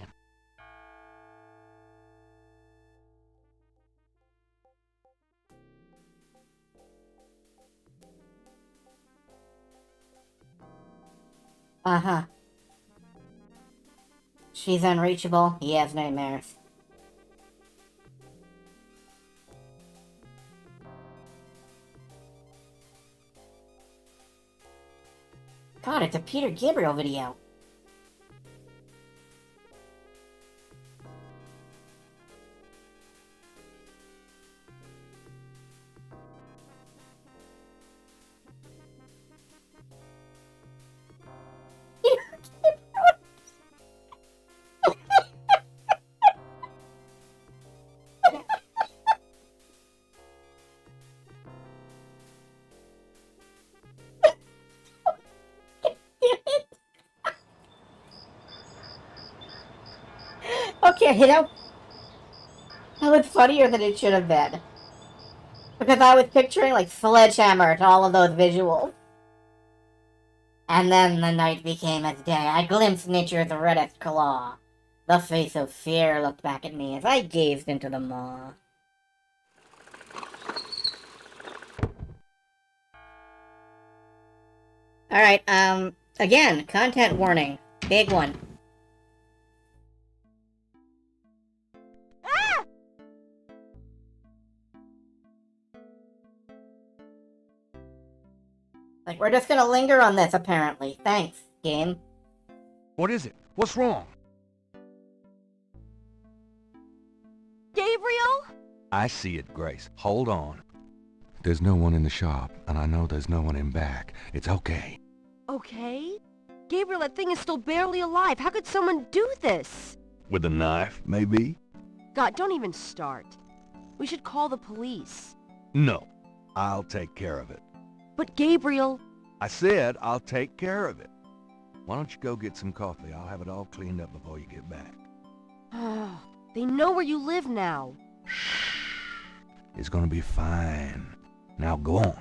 Uh-huh. She's unreachable. He has nightmares. God, it's a Peter Gabriel video. Okay, you know, that was funnier than it should have been. Because I was picturing, like, Sledgehammer to all of those visuals. And then the night became as day. I glimpsed nature's reddest claw. The face of fear looked back at me as I gazed into the maw. Alright, again, content warning. Big one. Like, we're just gonna linger on this, apparently. Thanks, game. What is it? What's wrong? Gabriel? I see it, Grace. Hold on. There's no one in the shop, and I know there's no one in back. It's okay. Okay. Gabriel, that thing is still barely alive. How could someone do this? With a knife, maybe? God, don't even start. We should call the police. No. I'll take care of it. But Gabriel... I said I'll take care of it. Why don't you go get some coffee? I'll have it all cleaned up before you get back. They know where you live now. Shh. It's gonna be fine. Now go on.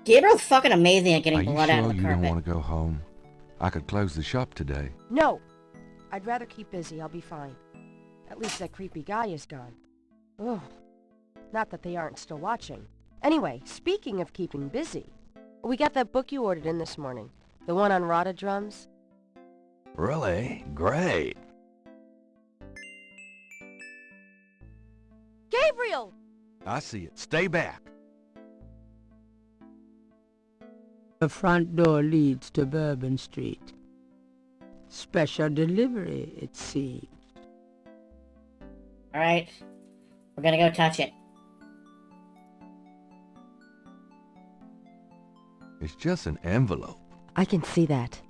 Gabriel's fucking amazing at getting Are you blood out sure of the you carpet. don't want to go home? I could close the shop today. No. I'd rather keep busy. I'll be fine. At least that creepy guy is gone. Ugh. Not that they aren't still watching. Anyway, speaking of keeping busy, we got that book you ordered in this morning. The one on Rada drums. Really? Great. Gabriel! I see it. Stay back. The front door leads to Bourbon Street. Special delivery, it seems. Alright. We're gonna go touch it. It's just an envelope. I can see that.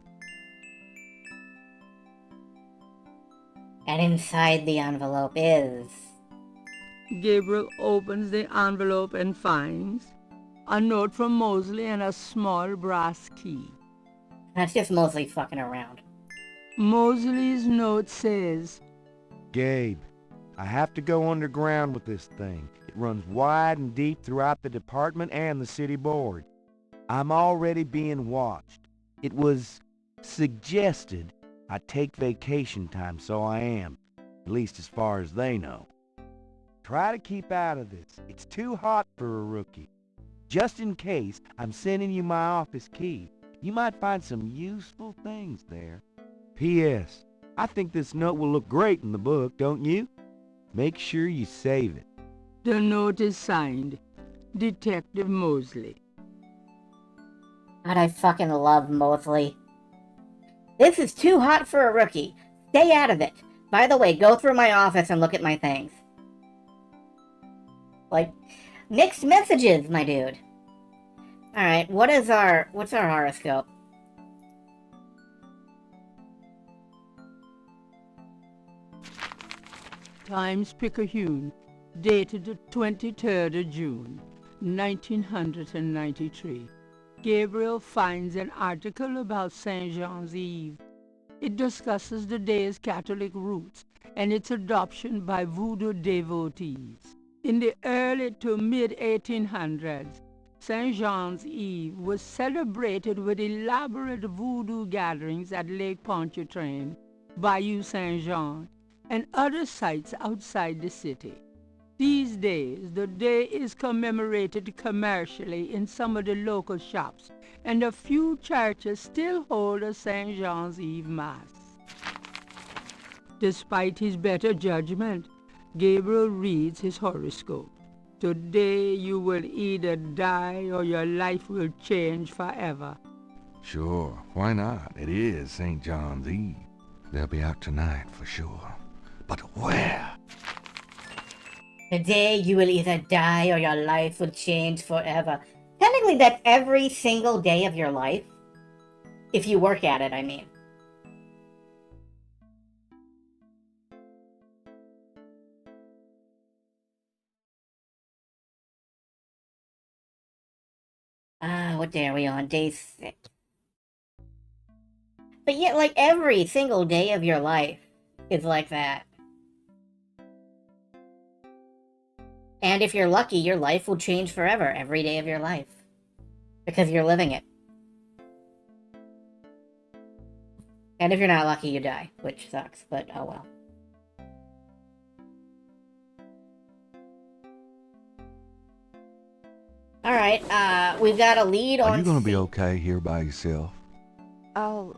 And inside the envelope is... Gabriel opens the envelope and finds a note from Mosley and a small brass key. That's just mostly fucking around. Mosley's note says, Gabe, I have to go underground with this thing. It runs wide and deep throughout the department and the city board. I'm already being watched. It was suggested I take vacation time, so I am, at least as far as they know. Try to keep out of this. It's too hot for a rookie. Just in case, I'm sending you my office key. You might find some useful things there. P.S. I think this note will look great in the book, don't you? Make sure you save it. the note is signed, Detective Mosley. God, I fucking love Mosley. This is too hot for a rookie. Stay out of it. By the way, go through my office and look at my things. Like, mixed messages, my dude. Alright, what's our horoscope? Times Picayune, dated the 23rd of June, 1993. Gabriel finds an article about St. Jean's Eve. It discusses the day's Catholic roots and its adoption by voodoo devotees. In the early to mid-1800s, St. Jean's Eve was celebrated with elaborate voodoo gatherings at Lake Pontchartrain, Bayou St. Jean, and other sites outside the city. These days, the day is commemorated commercially in some of the local shops, and a few churches still hold a St. Jean's Eve Mass. Despite his better judgment, Gabriel reads his horoscope. Today you will either die or your life will change forever. Sure, why not? It is St. John's Eve. They'll be out tonight for sure. But where? Today you will either die or your life will change forever. Technically, that's every single day of your life. If you work at it, I mean. What day are we on? Day 6. But yet, like, every single day of your life is like that. And if you're lucky, your life will change forever every day of your life. Because you're living it. And if you're not lucky, you die, which sucks, but oh well. Alright, we've got a lead on... Are you gonna be okay here by yourself? I'll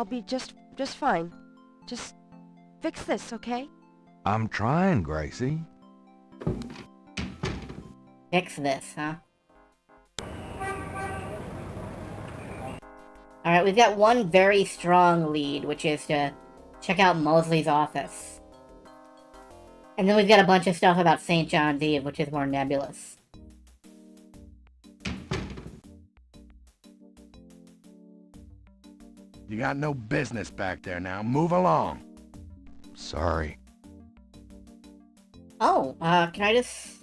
be just fine. Just fix this, okay? I'm trying, Gracie. Fix this, huh? Alright, we've got one very strong lead, which is to check out Mosley's office. And then we've got a bunch of stuff about St. John's Eve, which is more nebulous. You got no business back there now. Move along. Sorry. Oh, can I just...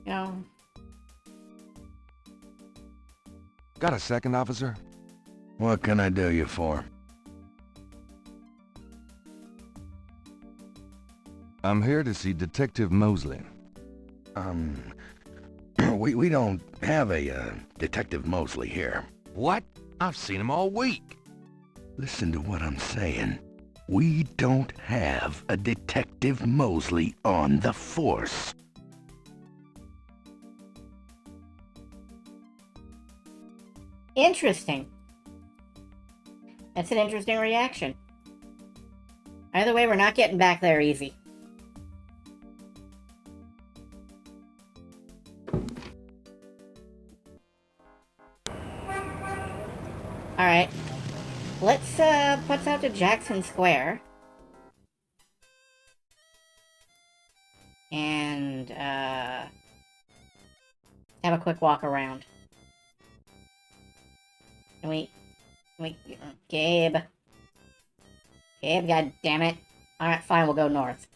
You know... Got a second, officer? What can I do you for? I'm here to see Detective Mosley. We don't have a, Detective Mosley here. What? I've seen him all week. Listen to what I'm saying. We don't have a Detective Mosley on the force. Interesting. That's an interesting reaction. Either way, we're not getting back there easy. Alright. Let's, put out to Jackson Square. And, have a quick walk around. Can we, Gabe. Gabe, god damn it. Alright, fine, we'll go north.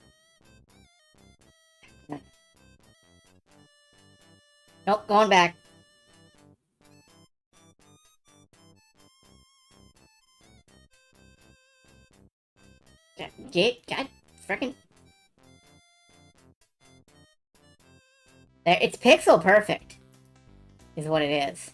Nope, going back. Gabe, god frickin'. There, it's pixel perfect. Is what it is.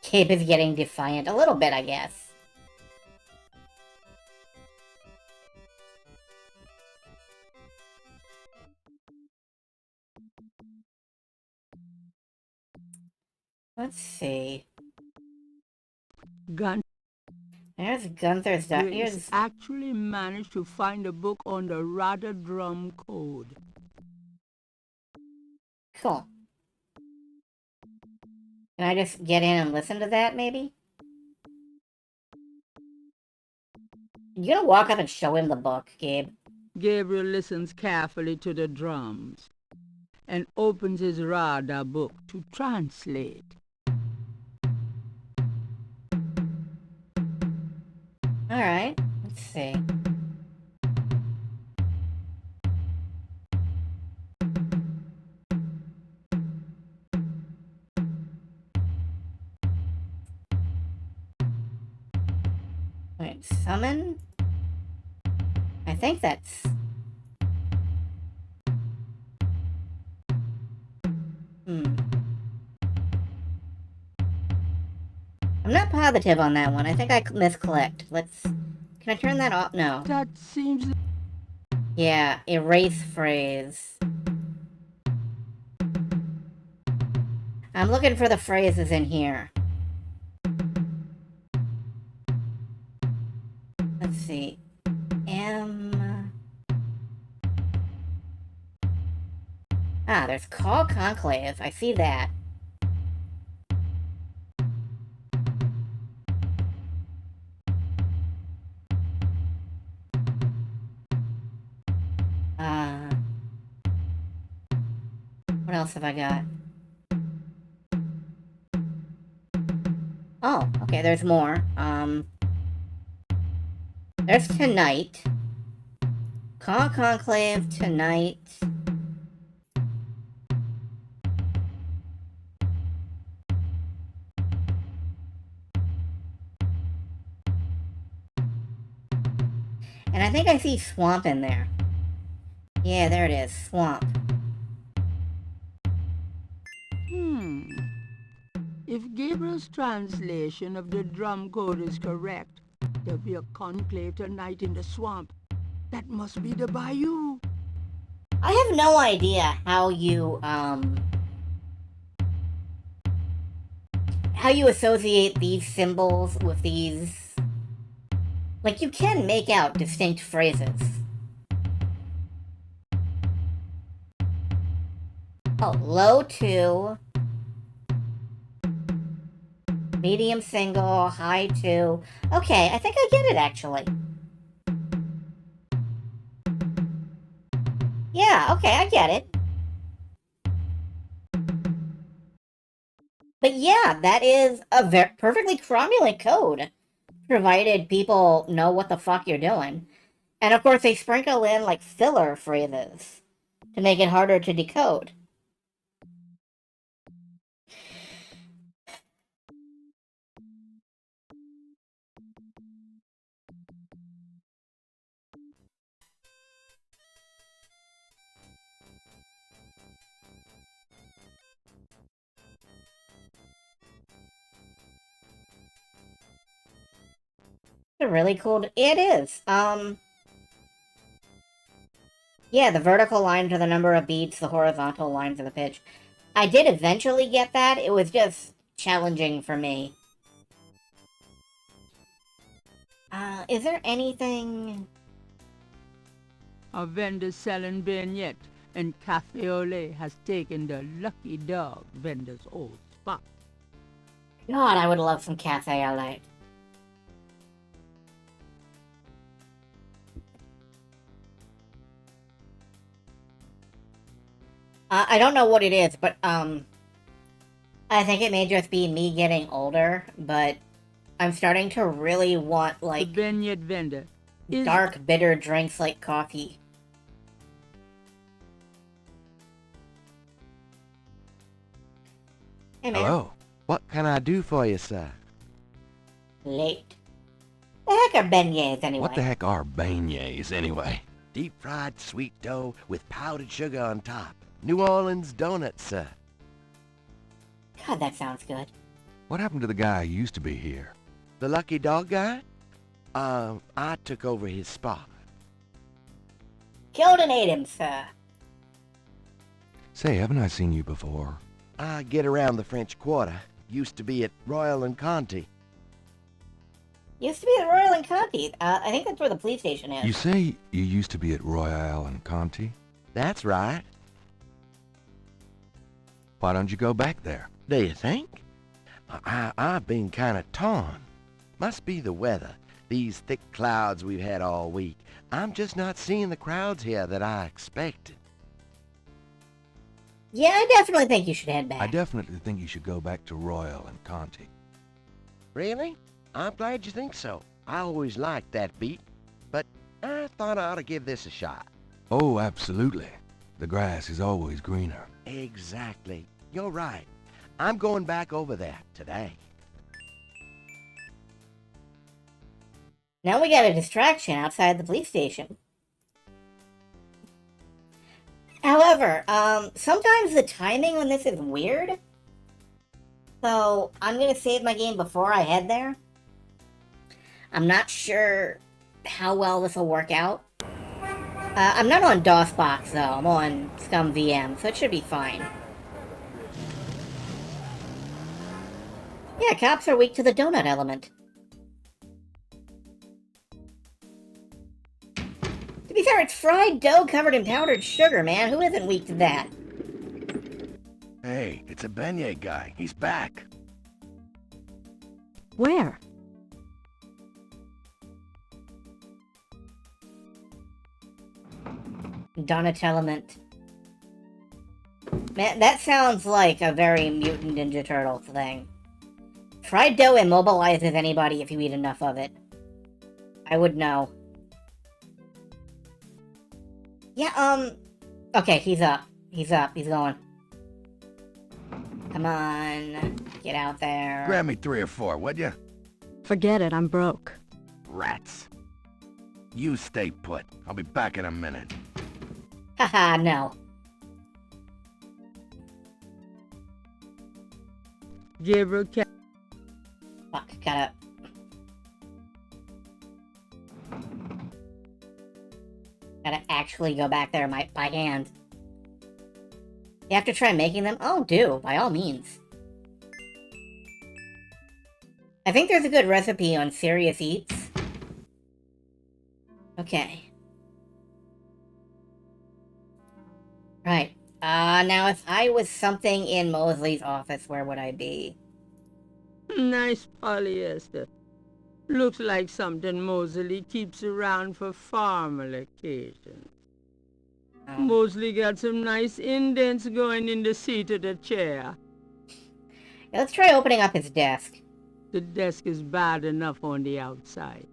Gabe is getting defiant. A little bit, I guess. Let's see. There's Gunther's... Here's actually managed to find a book on the Radar drum code. Cool. Can I just get in and listen to that, maybe? You gonna walk up and show him the book, Gabe? Gabriel listens carefully to the drums and opens his radar book to translate. Alright, let's see. Wait, summon? I think that's... I'm not positive on that one. I think I misclicked. Let's... Can I turn that off? No. That seems... Yeah, erase phrase. I'm looking for the phrases in here. Let's see. Ah, there's Call Conclave. I see that. What else have I got? Oh, okay, there's more. There's Tonight. Call Conclave, Tonight. And I think I see Swamp in there. Yeah, there it is. Swamp. If Gabriel's translation of the drum code is correct, there'll be a conclave tonight in the swamp. That must be the bayou. I have no idea how you associate these symbols with these... Like, you can make out distinct phrases. Oh, low 2. Medium single, high 2. Okay, I think I get it, actually. Yeah, okay, I get it. But yeah, that is a perfectly cromulent code, provided people know what the fuck you're doing. And of course, they sprinkle in, like, filler phrases to make it harder to decode. It's really cool. It is. Yeah, the vertical lines are the number of beats, the horizontal lines are the pitch. I did eventually get that. It was just challenging for me. Is there anything... A vendor selling vignette, and Cafe Olé has taken the Lucky Dog vendor's old spot. God, I would love some Cafe Au Lait. I don't know what it is, but, I think it may just be me getting older, but I'm starting to really want, like, The beignet vendor. dark, bitter drinks like coffee. Hey, man. Hello. What can I do for you, sir? Late. The heck are beignets, anyway? What the heck are beignets, anyway? Deep-fried sweet dough with powdered sugar on top. New Orleans donuts, sir. God, that sounds good. What happened to the guy who used to be here? The lucky dog guy? I took over his spot. Killed and ate him, sir. Say, haven't I seen you before? I get around the French Quarter. Used to be at Royal and Conti. Used to be at Royal and Conti. I think that's where the police station is. You say you used to be at Royale and Conti? That's right. Why don't you go back there? Do you think? I've been kind of torn. Must be the weather. These thick clouds we've had all week. I'm just not seeing the crowds here that I expected. Yeah, I definitely think you should head back. I definitely think you should go back to Royal and Conti. Really? I'm glad you think so. I always liked that beat, but I thought I ought to give this a shot. Oh, absolutely. The grass is always greener. Exactly. You're right. I'm going back over there today. Now we got a distraction outside the police station. However, sometimes the timing on this is weird. So, I'm gonna save my game before I head there. I'm not sure how well this will work out. I'm not on DOSBox though, I'm on Scum VM, so it should be fine. Yeah, cops are weak to the donut element. To be fair, it's fried dough covered in powdered sugar, man. Who isn't weak to that? Hey, it's a beignet guy. He's back. Where? Donut element. Man, that sounds like a very Mutant Ninja Turtle thing. Fried dough immobilizes anybody if you eat enough of it. I would know. Yeah, okay, he's up. He's up. He's going. Come on. Get out there. Grab me 3 or 4, would you? Forget it, I'm broke. Rats. You stay put. I'll be back in a minute. Haha, no. Gabriel can't. Fuck, gotta... Gotta actually go back there by hand. You have to try making them? Oh, do, by all means. I think there's a good recipe on Serious Eats. Okay. Right. Now if I was something in Mosley's office, where would I be? Nice polyester. Looks like something Mosley keeps around for formal occasions. Mosley got some nice indents going in the seat of the chair. Yeah, let's try opening up his desk. The desk is bad enough on the outside.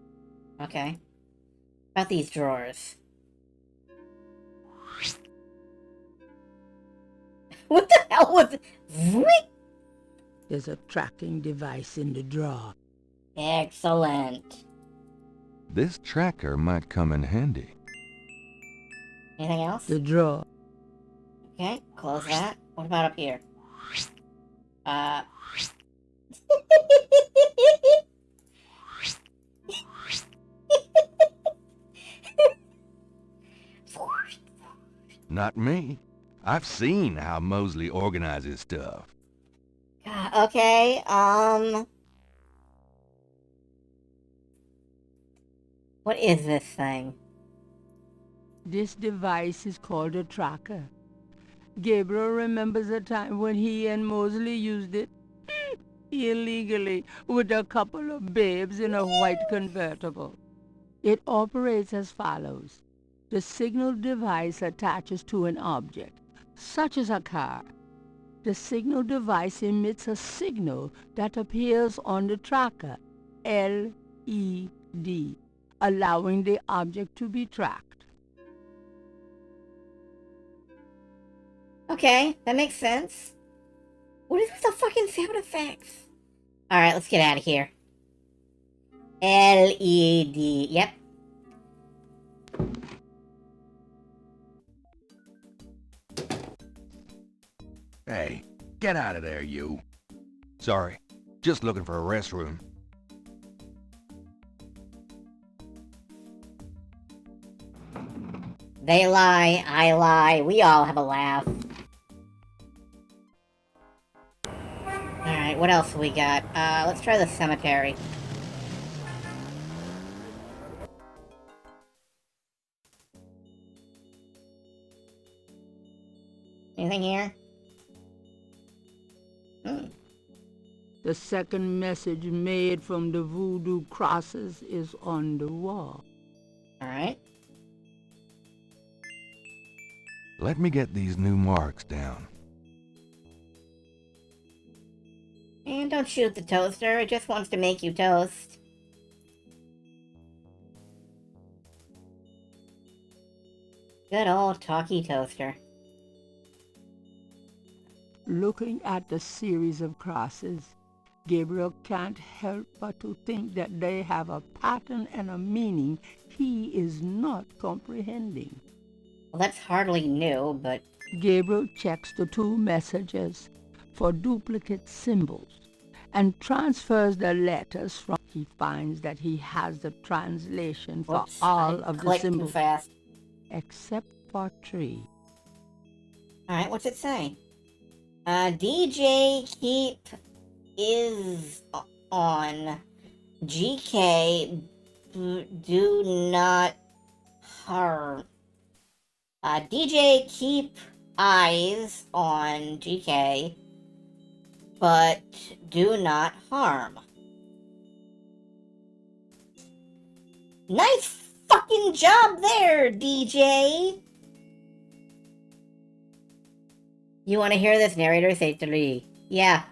Okay. About these drawers. What the hell was... There's a tracking device in the drawer. Excellent. This tracker might come in handy. Anything else? The drawer. Okay, close that. What about up here? Not me. I've seen how Mosley organizes stuff. Okay, what is this thing? This device is called a tracker. Gabriel remembers a time when he and Mosley used it illegally with a couple of babes in a white convertible. It operates as follows. The signal device attaches to an object, such as a car. The signal device emits a signal that appears on the tracker, LED, allowing the object to be tracked. Okay, that makes sense. What is with the fucking sound effects? Alright, let's get out of here. LED, yep. Hey, get out of there, you. Sorry, just looking for a restroom. They lie, I lie, we all have a laugh. Alright, what else have we got? Let's try the cemetery. Anything here? The second message made from the voodoo crosses is on the wall. Alright. Let me get these new marks down. And don't shoot the toaster, it just wants to make you toast. Good old talkie toaster. Looking at the series of crosses, Gabriel can't help but to think that they have a pattern and a meaning he is not comprehending. Well, that's hardly new, but... Gabriel checks the two messages for duplicate symbols and transfers the letters from... He finds that he has the translation for all of the symbols. Too fast. Except for 3. Alright, what's it say? DJ Keep is on. GK do not harm. DJ Keep eyes on GK, but do not harm. Nice fucking job there, DJ! You want to hear this, narrator? Say 3. Yeah.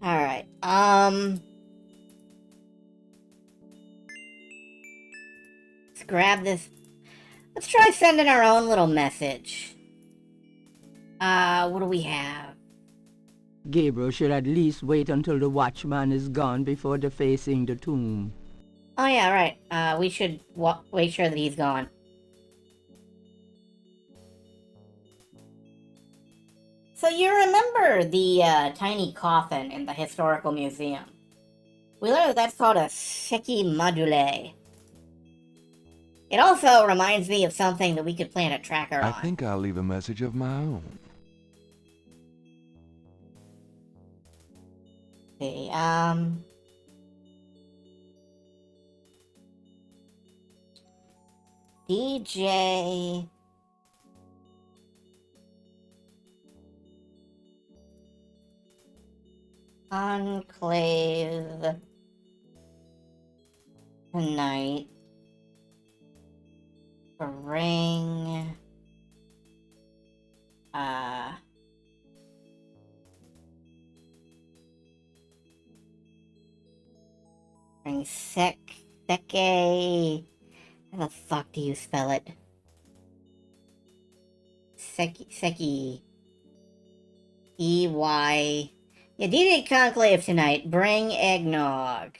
Alright, let's grab this. Let's try sending our own little message. What do we have? Gabriel should at least wait until the watchman is gone before defacing the tomb. Oh yeah, right. We should wait sure that he's gone. So you remember the tiny coffin in the historical museum? We learned that that's called a seki module. It also reminds me of something that we could plant a tracker on. I think I'll leave a message of my own. See, DJ... Enclave tonight. Bring bring seke. How the fuck do you spell it? Seki. E-Y. Yeah, DJ Conclave tonight. Bring eggnog.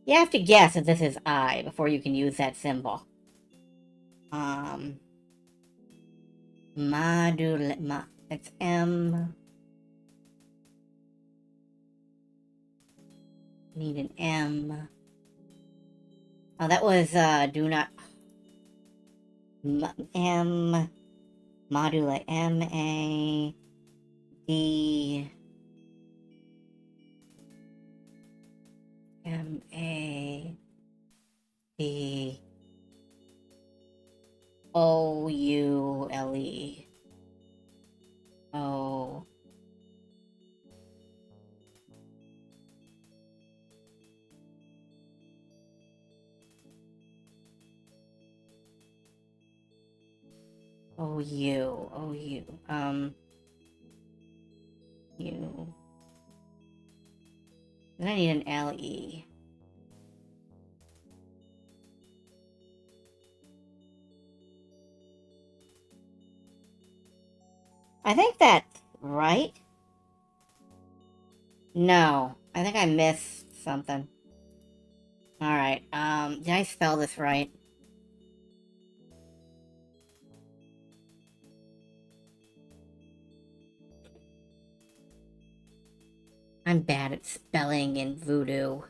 You have to guess if this is I before you can use that symbol. It's M. Need an M. Oh, that was, do not... M... Module M-A... D... M-A... D... O-U-L-E... O... Oh, you. Oh, you. You. Then I need an LE. I think that's right. No, I think I missed something. Alright, did I spell this right? I'm bad at spelling in Voodoo.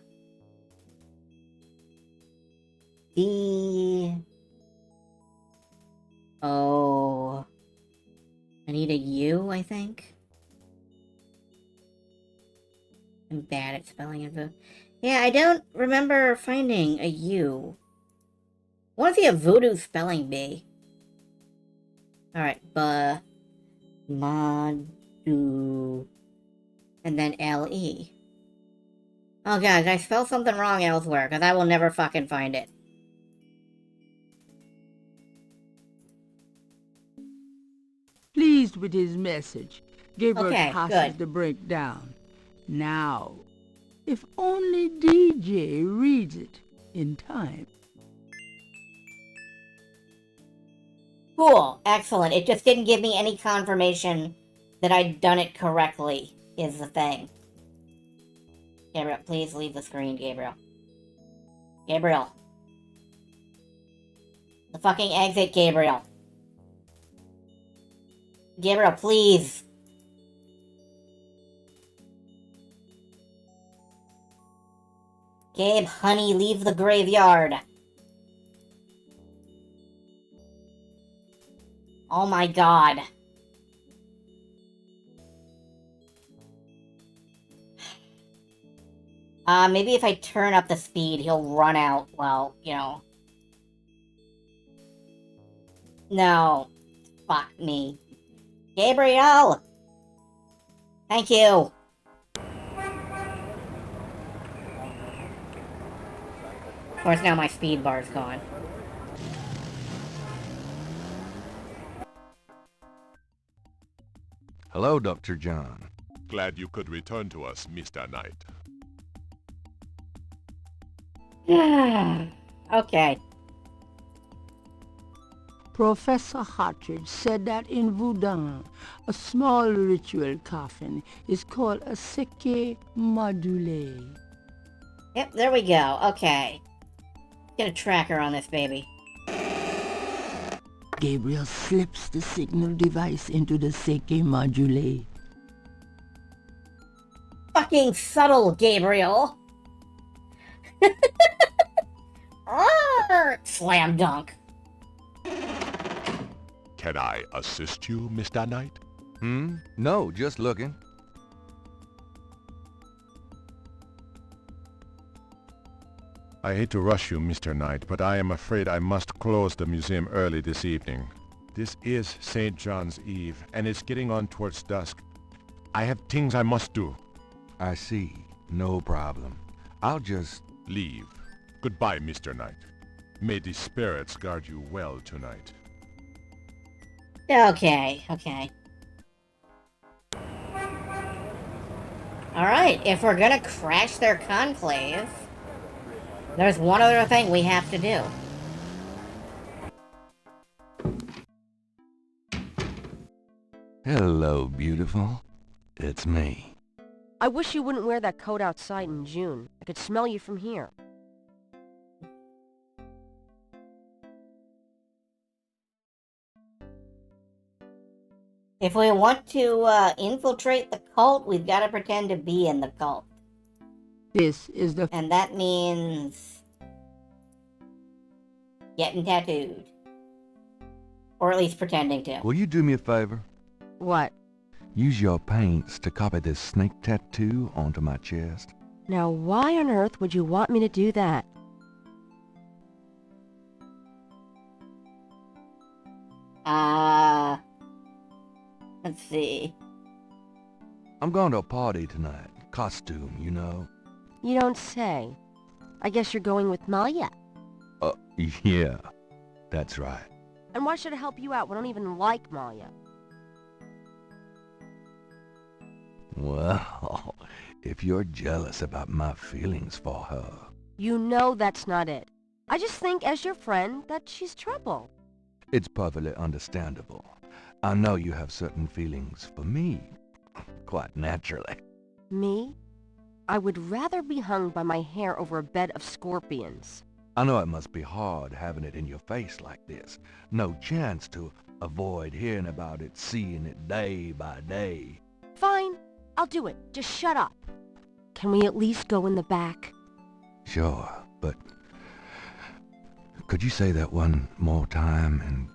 Oh. I need a U, I think. I'm bad at spelling in Voodoo. Yeah, I don't remember finding a U. What is a Voodoo spelling bee? Alright, Madu. And then LE. Oh god, did I spell something wrong elsewhere? Because I will never fucking find it. Pleased with his message, Gabriel Okay, passes good. the breakdown. Now, if only DJ reads it in time. Cool, excellent. It just didn't give me any confirmation that I'd done it correctly, is the thing. Gabriel, please leave the screen, Gabriel. Gabriel. The fucking exit, Gabriel. Gabriel, please. Gabe, honey, leave the graveyard. Oh my god. Maybe if I turn up the speed, he'll run out, well, you know. No. Fuck me. Gabriel! Thank you! Of course, now my speed bar's gone. Hello, Dr. John. Glad you could return to us, Mr. Knight. Okay. Professor Hartridge said that in Voodoo, a small ritual coffin is called a seke madule. Yep, there we go. Okay. Get a tracker on this baby. Gabriel slips the signal device into the seke madule. Fucking subtle, Gabriel! Slam dunk. Can I assist you, Mr. Knight? No, just looking. I hate to rush you, Mr. Knight, but I am afraid I must close the museum early this evening. This is St. John's Eve, and it's getting on towards dusk. I have things I must do. I see. No problem. I'll just leave. Goodbye, Mr. Knight. May the spirits guard you well tonight. Okay, okay. Alright, if we're gonna crash their conclave, there's one other thing we have to do. Hello, beautiful. It's me. I wish you wouldn't wear that coat outside in June. I could smell you from here. If we want to infiltrate the cult, we've got to pretend to be in the cult. This is the... And that means... getting tattooed. Or at least pretending to. Will you do me a favor? What? Use your paints to copy this snake tattoo onto my chest. Now, why on earth would you want me to do that? Let's see. I'm going to a party tonight. Costume, you know. You don't say. I guess you're going with Malia. Yeah, that's right. And why should I help you out? We don't even like Maya. Well, if you're jealous about my feelings for her... You know that's not it. I just think, as your friend, that she's trouble. It's perfectly understandable. I know you have certain feelings for me, quite naturally. Me? I would rather be hung by my hair over a bed of scorpions. I know it must be hard having it in your face like this. No chance to avoid hearing about it, seeing it day by day. Fine, I'll do it. Just shut up. Can we at least go in the back? Sure, but... could you say that one more time and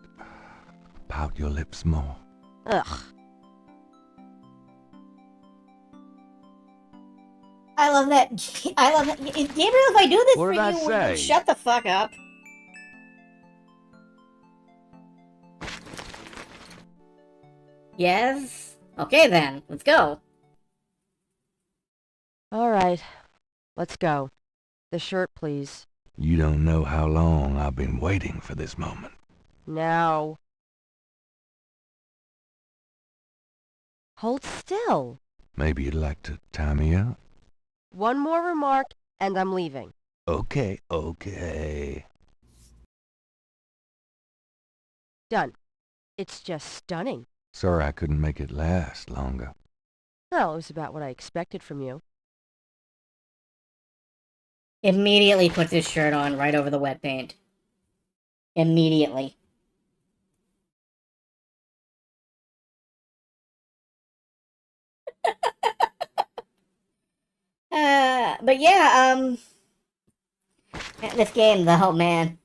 pout your lips more? Ugh. I love that. Gabriel, if I do this What for did I you, will say? you shut the fuck up? Yes? Okay then, let's go. Alright, let's go. The shirt, please. You don't know how long I've been waiting for this moment. Now. Hold still. Maybe you'd like to tie me up? One more remark, and I'm leaving. Okay, okay. Done. It's just stunning. Sorry I couldn't make it last longer. Well, it was about what I expected from you. Immediately put this shirt on right over the wet paint. Immediately. But yeah, this game though, man.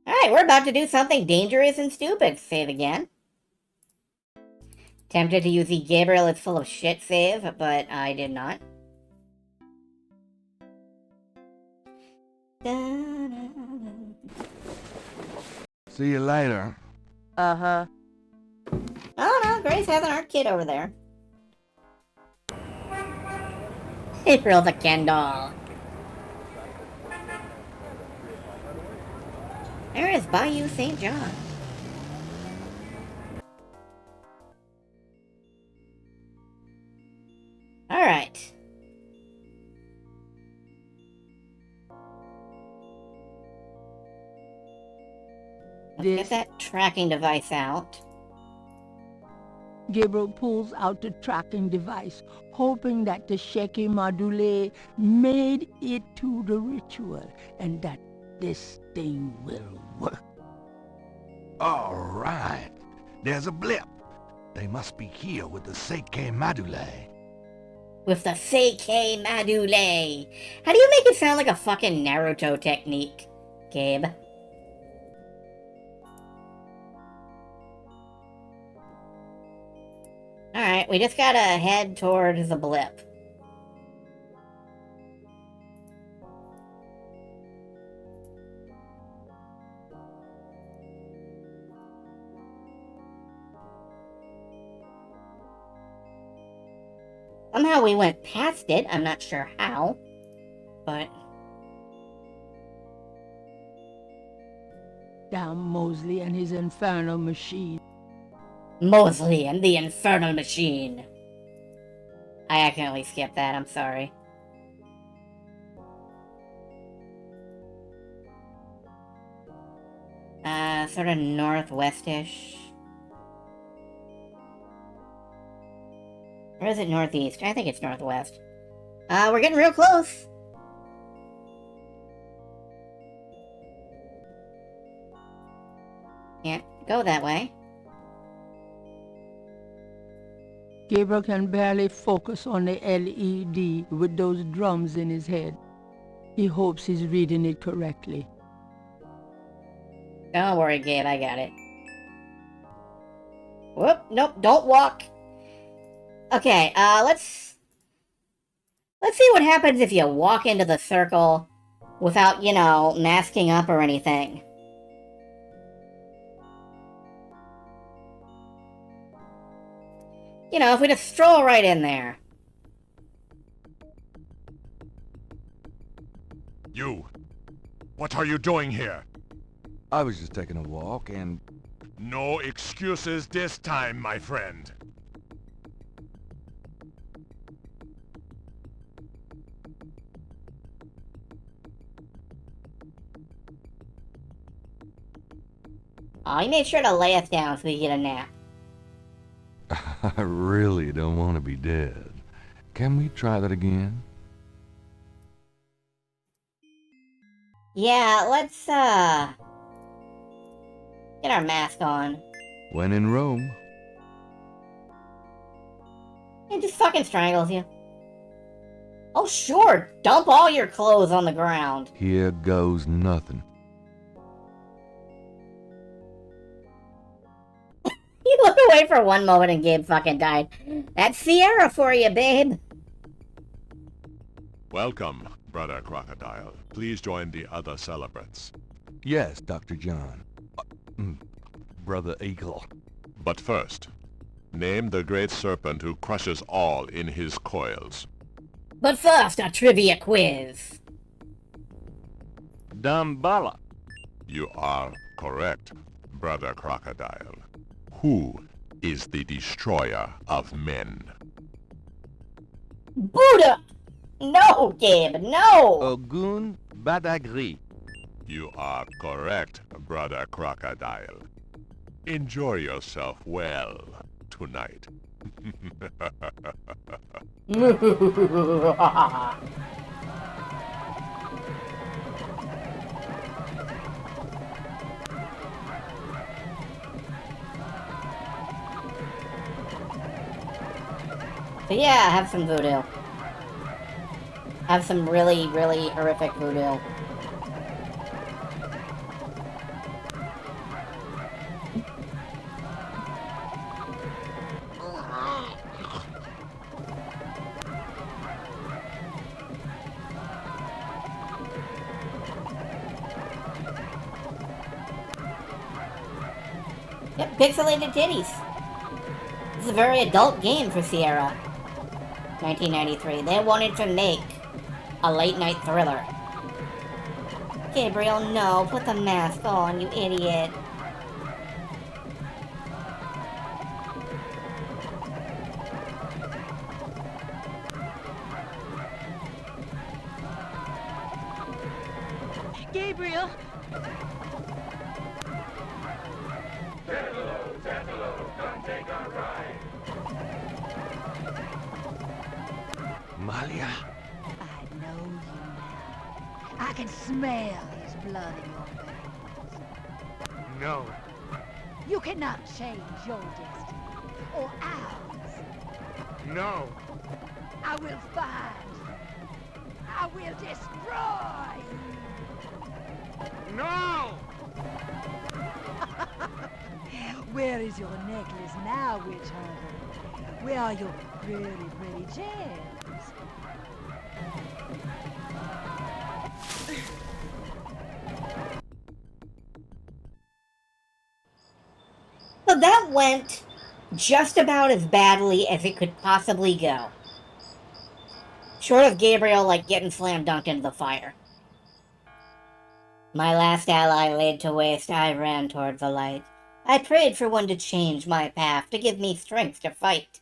Alright, we're about to do something dangerous and stupid. Save again. Tempted to use the Gabriel it's full of shit save, but I did not. See you later. Uh-huh. Oh no, Grace has an art kit over there. April the Ken doll. There is Bayou St. John. Alright. Let's get that tracking device out. Gabriel pulls out the tracking device, hoping that the shaky Madule made it to the ritual and that this thing will work. All right. There's a blip. They must be here with the Seike Madule. With the Seike Madule. How do you make it sound like a fucking Naruto technique, Gabe? Alright, we just gotta head towards the blip. Somehow we went past it, I'm not sure how, but... Damn Mosley and his infernal machine. Mosley and the Infernal Machine. I accidentally skipped that, I'm sorry. Sort of northwest-ish. Or is it northeast? I think it's northwest. We're getting real close. Can't go that way. Gabriel can barely focus on the LED with those drums in his head. He hopes he's reading it correctly. Don't worry, Gabe, I got it. Whoop, nope, don't walk. Okay, let's see what happens if you walk into the circle without, you know, masking up or anything. You know, if we just stroll right in there. You! What are you doing here? I was just taking a walk and... No excuses this time, my friend. Oh, he made sure to lay us down so we could get a nap. I really don't want to be dead. Can we try that again? Yeah, let's, get our mask on. When in Rome. It just fucking strangles you. Oh, sure, dump all your clothes on the ground. Here goes nothing. You look away for one moment and Gabe fucking died. That's Sierra for you, babe. Welcome, Brother Crocodile. Please join the other celebrants. Yes, Dr. John. Brother Eagle. But first, name the great serpent who crushes all in his coils. But first, a trivia quiz. Dumbala. You are correct, Brother Crocodile. Who is the destroyer of men? Buddha! No, Gabe, no! Ogun Badagri. You are correct, Brother Crocodile. Enjoy yourself well tonight. So yeah, have some voodoo. Have some really, really horrific voodoo. Yep, pixelated titties. This is a very adult game for Sierra. 1993. They wanted to make a late-night thriller. Gabriel, no, put the mask on, you idiot. Gabriel! Come take a ride. Malia. I know you now. I can smell his blood in your veins. No. You cannot change your destiny, or ours. No. I will find you. I will destroy you. No! Where is your necklace now, witch hunter? Where are your pretty gems? So that went just about as badly as it could possibly go. Short of Gabriel, like, getting slam dunked into the fire. My last ally laid to waste, I ran toward the light. I prayed for one to change my path, to give me strength to fight.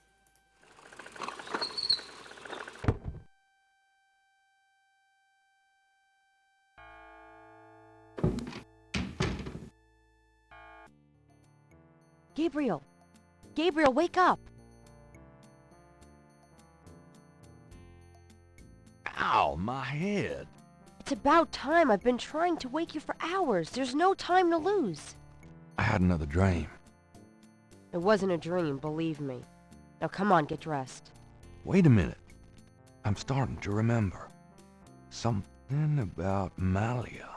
Gabriel! Gabriel, wake up! Ow, my head. It's about time. I've been trying to wake you for hours. There's no time to lose. I had another dream. It wasn't a dream, believe me. Now come on, get dressed. Wait a minute. I'm starting to remember. Something about Malia.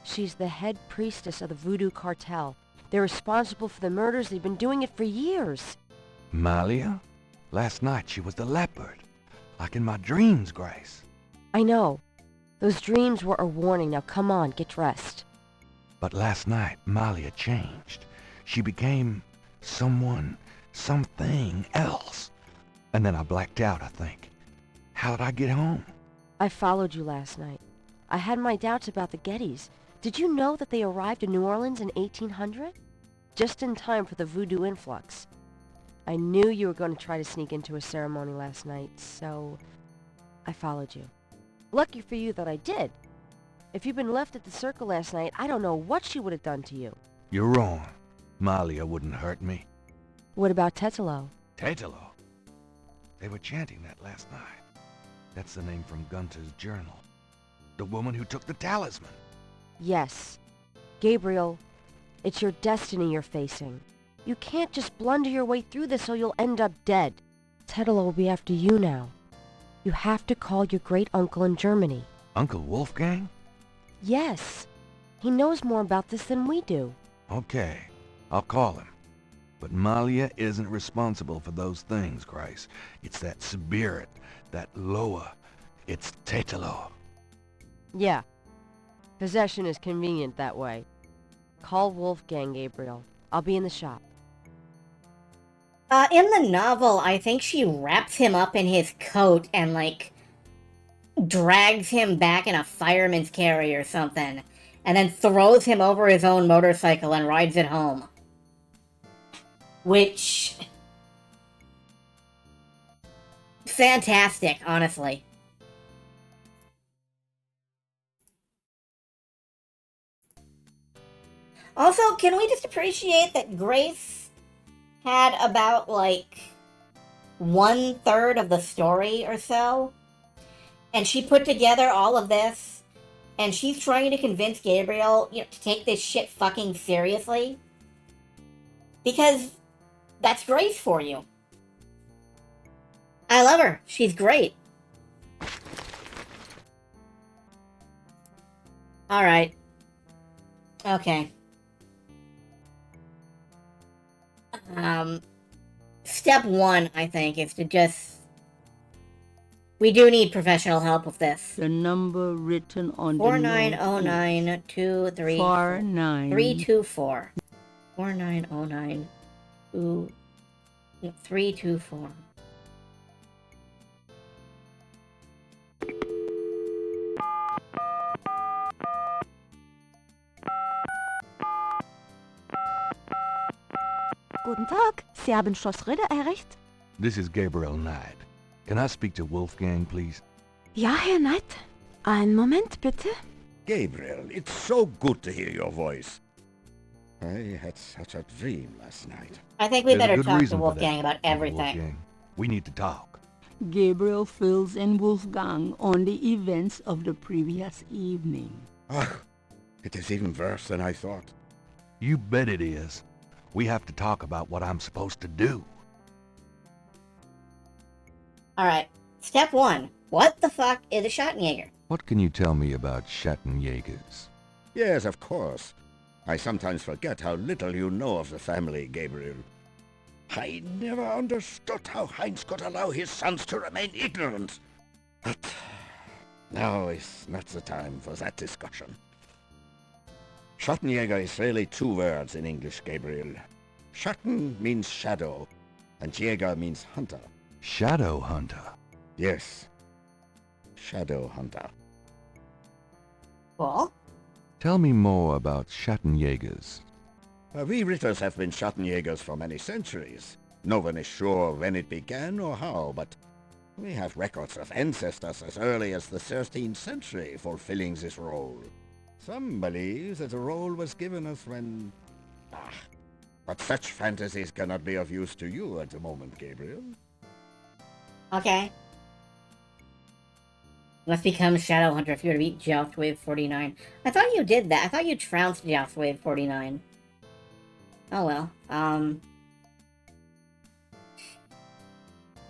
She's the head priestess of the Voodoo Cartel. They're responsible for the murders. They've been doing it for years. Malia? Last night she was the leopard. Like in my dreams, Grace. I know. Those dreams were a warning. Now come on, get dressed. But last night, Malia changed. She became something else. And then I blacked out, I think. How did I get home? I followed you last night. I had my doubts about the Gettys. Did you know that they arrived in New Orleans in 1800? Just in time for the voodoo influx. I knew you were going to try to sneak into a ceremony last night, so I followed you. Lucky for you that I did. If you'd been left at the circle last night, I don't know what she would have done to you. You're wrong. Malia wouldn't hurt me. What about Tetelo? Tetelo? They were chanting that last night. That's the name from Gunter's journal. The woman who took the talisman. Yes. Gabriel, it's your destiny you're facing. You can't just blunder your way through this or you'll end up dead. Tetelo will be after you now. You have to call your great-uncle in Germany. Uncle Wolfgang? Yes. He knows more about this than we do. Okay, I'll call him. But Malia isn't responsible for those things, Christ. It's that spirit, that Loa. It's Tetelo. Yeah. Possession is convenient that way. Call Wolfgang, Gabriel. I'll be in the shop. In the novel, I think she wraps him up in his coat and, like, drags him back in a fireman's carry or something, and then throws him over his own motorcycle and rides it home. Which... fantastic, honestly. Also, can we just appreciate that Grace had about, like, 1/3 of the story or so? And she put together all of this, and she's trying to convince Gabriel, you know, to take this shit fucking seriously. Because that's Grace for you. I love her. She's great. Alright. Okay. Step one, I think, is to just... We do need professional help with this. The number written on the 4909 324. 4909 324. Guten Tag, Sie haben Schloss Ritter erreicht? This is Gabriel Knight. Can I speak to Wolfgang, please? Ja, Herr Knight. Einen Moment, bitte. Gabriel, it's so good to hear your voice. I had such a dream last night. I think we There's a better good talk to reason for Wolfgang that, about Uncle everything. Wolfgang. We need to talk. Gabriel fills in Wolfgang on the events of the previous evening. Oh, it is even worse than I thought. You bet it is. We have to talk about what I'm supposed to do. Alright, step one. What the fuck is a Schottenjäger? What can you tell me about Schattenjägers? Yes, of course. I sometimes forget how little you know of the family, Gabriel. I never understood how Heinz could allow his sons to remain ignorant. But now is not the time for that discussion. Schattenjäger is really two words in English, Gabriel. Schatten means shadow, and Jäger means hunter. Shadow hunter? Yes. Shadow hunter. Well? Tell me more about Schattenjägers. We Ritters have been Schattenjägers for many centuries. No one is sure when it began or how, but we have records of ancestors as early as the 13th century fulfilling this role. Some believe that the role was given us when... but such fantasies cannot be of use to you at the moment, Gabriel. Okay. Must become Shadow Hunter if you were to beat Joust Wave 49. I thought you did that. I thought you trounced Joust Wave 49. Oh well.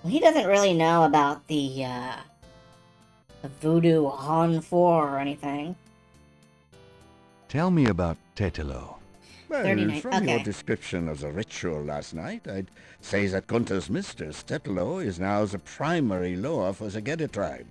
Well, he doesn't really know about the Voodoo Han 4 or anything. Tell me about Tetelo. Well, 39, from okay. your description of the ritual last night, I'd say that Gunther's mistress, Tetelo, is now the primary Loa for the Gedde tribe.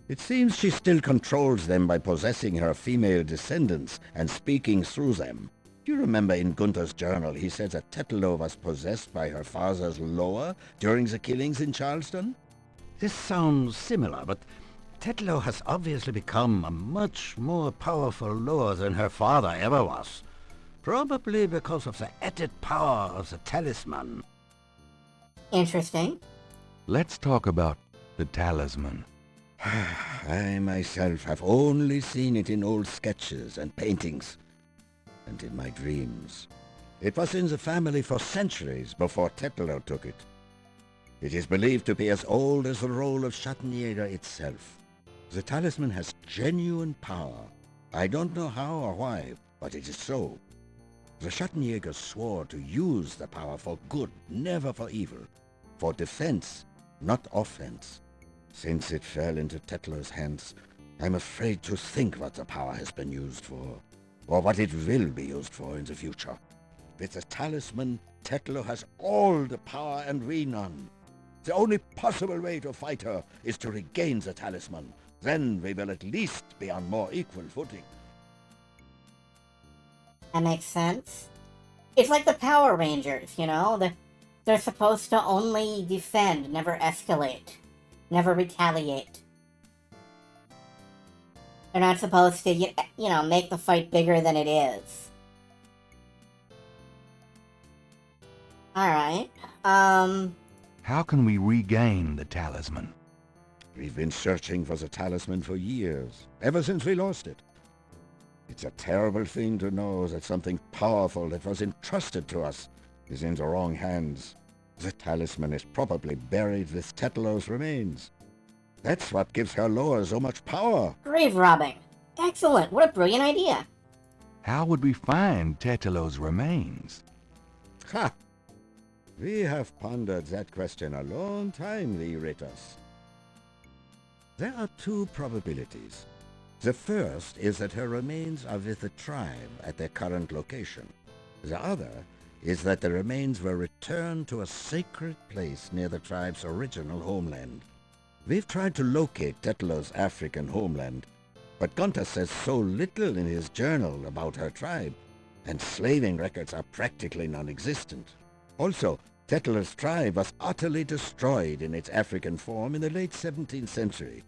It seems she still controls them by possessing her female descendants and speaking through them. Do you remember in Gunther's journal he said that Tetelo was possessed by her father's Loa during the killings in Charleston? This sounds similar, but Tetlow has obviously become a much more powerful Loa than her father ever was. Probably because of the added power of the talisman. Interesting. Let's talk about the talisman. I myself have only seen it in old sketches and paintings, and in my dreams. It was in the family for centuries before Tetlow took it. It is believed to be as old as the role of Schattenjäger itself. The talisman has genuine power. I don't know how or why, but it is so. The Schattenjägers swore to use the power for good, never for evil. For defense, not offense. Since it fell into Tetlow's hands, I'm afraid to think what the power has been used for, or what it will be used for in the future. With the talisman, Tetlow has all the power and we none. The only possible way to fight her is to regain the talisman. Then we will at least be on more equal footing. That makes sense. It's like the Power Rangers, you know? They're supposed to only defend, never escalate, never retaliate. They're not supposed to, you know, make the fight bigger than it is. Alright, How can we regain the talisman? We've been searching for the talisman for years, ever since we lost it. It's a terrible thing to know that something powerful that was entrusted to us is in the wrong hands. The talisman is probably buried with Tetlow's remains. That's what gives her Loa so much power. grave robbing. Excellent, what a brilliant idea. How would we find Tetlow's remains? Ha! We have pondered that question a long time, the Ritters. There are two probabilities. The first is that her remains are with the tribe at their current location. The other is that the remains were returned to a sacred place near the tribe's original homeland. We've tried to locate Tetlow's African homeland, but Gunther says so little in his journal about her tribe, and slaving records are practically non-existent. Also, Tetlow's tribe was utterly destroyed in its African form in the late 17th century.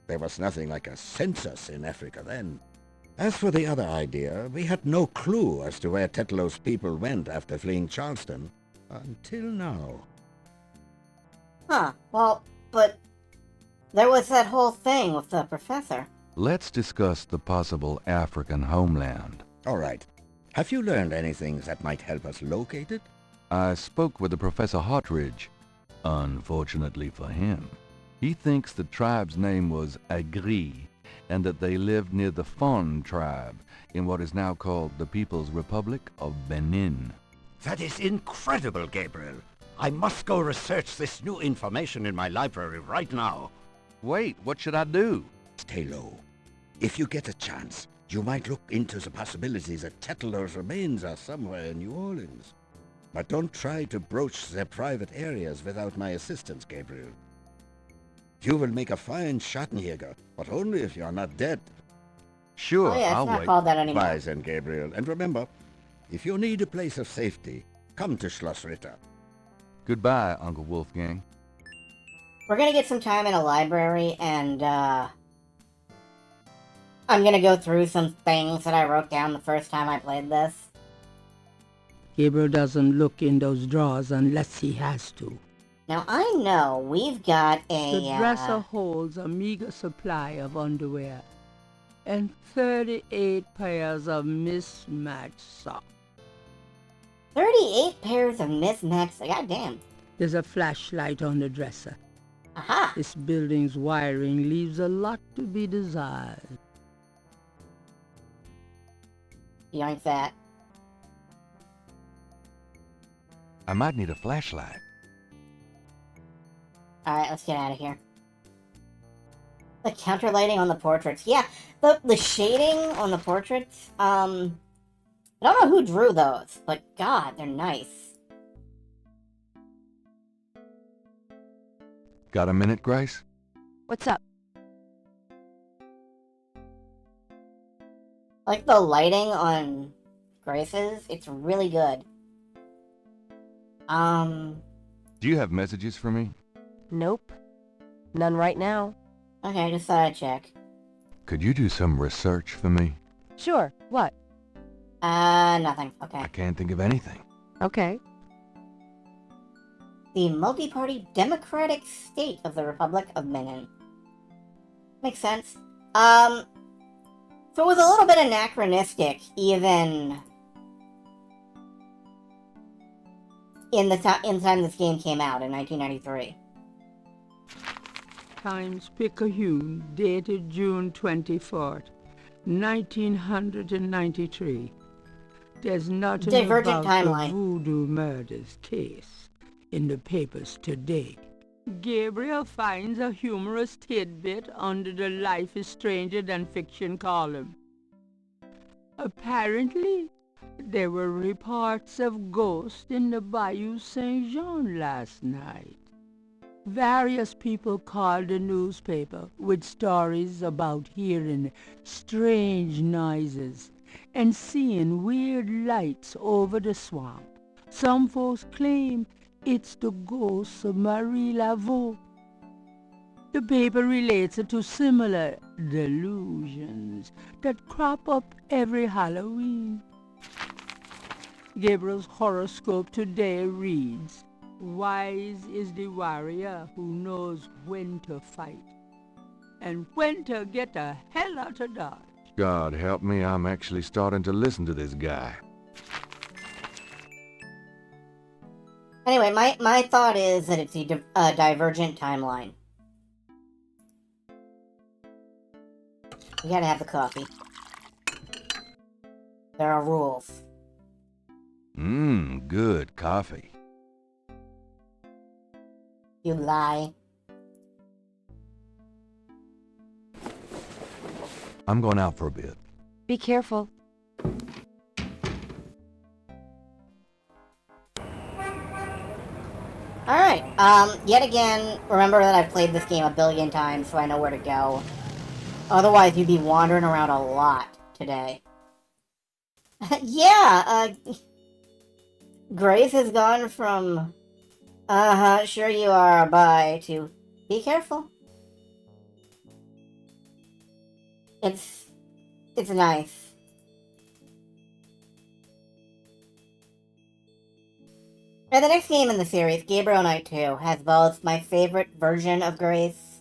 There was nothing like a census in Africa then. As for the other idea, we had no clue as to where Tetlow's people went after fleeing Charleston, until now. Huh, well, but there was that whole thing with the professor. Let's discuss the possible African homeland. All right. Have you learned anything that might help us locate it? I spoke with the Professor Hartridge. Unfortunately for him, he thinks the tribe's name was Agri, and that they lived near the Fon tribe in what is now called the People's Republic of Benin. That is incredible, Gabriel. I must go research this new information in my library right now. Wait, what should I do? Stay low. If you get a chance, you might look into the possibility that Tetlow's remains are somewhere in New Orleans. But don't try to broach their private areas without my assistance, Gabriel. You will make a fine Schattenjäger, but only if you are not dead. Sure, Oh yeah, it's I'll not wait. called that anymore. Bye then, Gabriel. And remember, if you need a place of safety, come to Schloss Ritter. Goodbye, Uncle Wolfgang. We're gonna get some time in a library, and, I'm gonna go through some things that I wrote down the first time I played this. Gabriel doesn't look in those drawers unless he has to. Now, I know we've got a, The dresser holds a meager supply of underwear and 38 pairs of mismatched socks. 38 pairs of mismatched, goddamn. There's a flashlight on the dresser. Aha! This building's wiring leaves a lot to be desired. Yoink that. I might need a flashlight. Alright, let's get out of here. The counter lighting on the portraits. Yeah, the shading on the portraits, I don't know who drew those, but god, they're nice. Got a minute, Grace? What's up? Like the lighting on Grace's, it's really good. Do you have messages for me? Nope. None right now. Okay, just thought I'd check. Could you do some research for me? Sure, what? Nothing. Okay. I can't think of anything. Okay. The multi-party democratic state of the Republic of Benin. Makes sense. So it was a little bit anachronistic, even in the time this game came out in 1993. Times Picayune, dated June 24th, 1993. There's nothing Divergent about timeline. the voodoo murders case in the papers today. Gabriel finds a humorous tidbit under the Life is Stranger Than Fiction column. Apparently, there were reports of ghosts in the Bayou Saint Jean last night. Various people called the newspaper with stories about hearing strange noises and seeing weird lights over the swamp. Some folks claim it's the ghosts of Marie Laveau. The paper relates it to similar delusions that crop up every Halloween. Gabriel's horoscope today reads, "Wise is the warrior who knows when to fight and when to get the hell out of Dodge." God help me, I'm actually starting to listen to this guy. Anyway, my thought is that it's a divergent timeline. You gotta have the coffee. There are rules. Good coffee. You lie. I'm going out for a bit. Be careful. Alright, yet again, remember that I've played this game a billion times, so I know where to go. Otherwise, you'd be wandering around a lot today. Yeah, Grace has gone from, sure you are, bye, to, be careful. It's nice. Now, the next game in the series, Gabriel Knight 2, has both my favorite version of Grace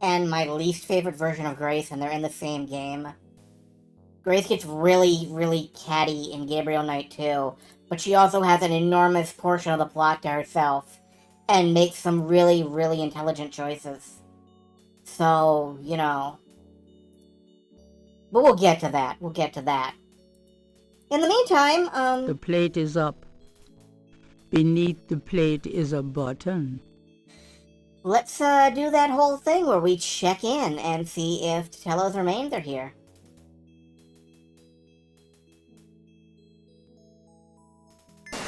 and my least favorite version of Grace, and they're in the same game. Grace gets really, really catty in Gabriel Knight 2, but she also has an enormous portion of the plot to herself, and makes some really, really intelligent choices. So, you know. But we'll get to that. We'll get to that. In the meantime, The plate is up. Beneath the plate is a button. let's do that whole thing where we check in and see if Tatello's remains are here.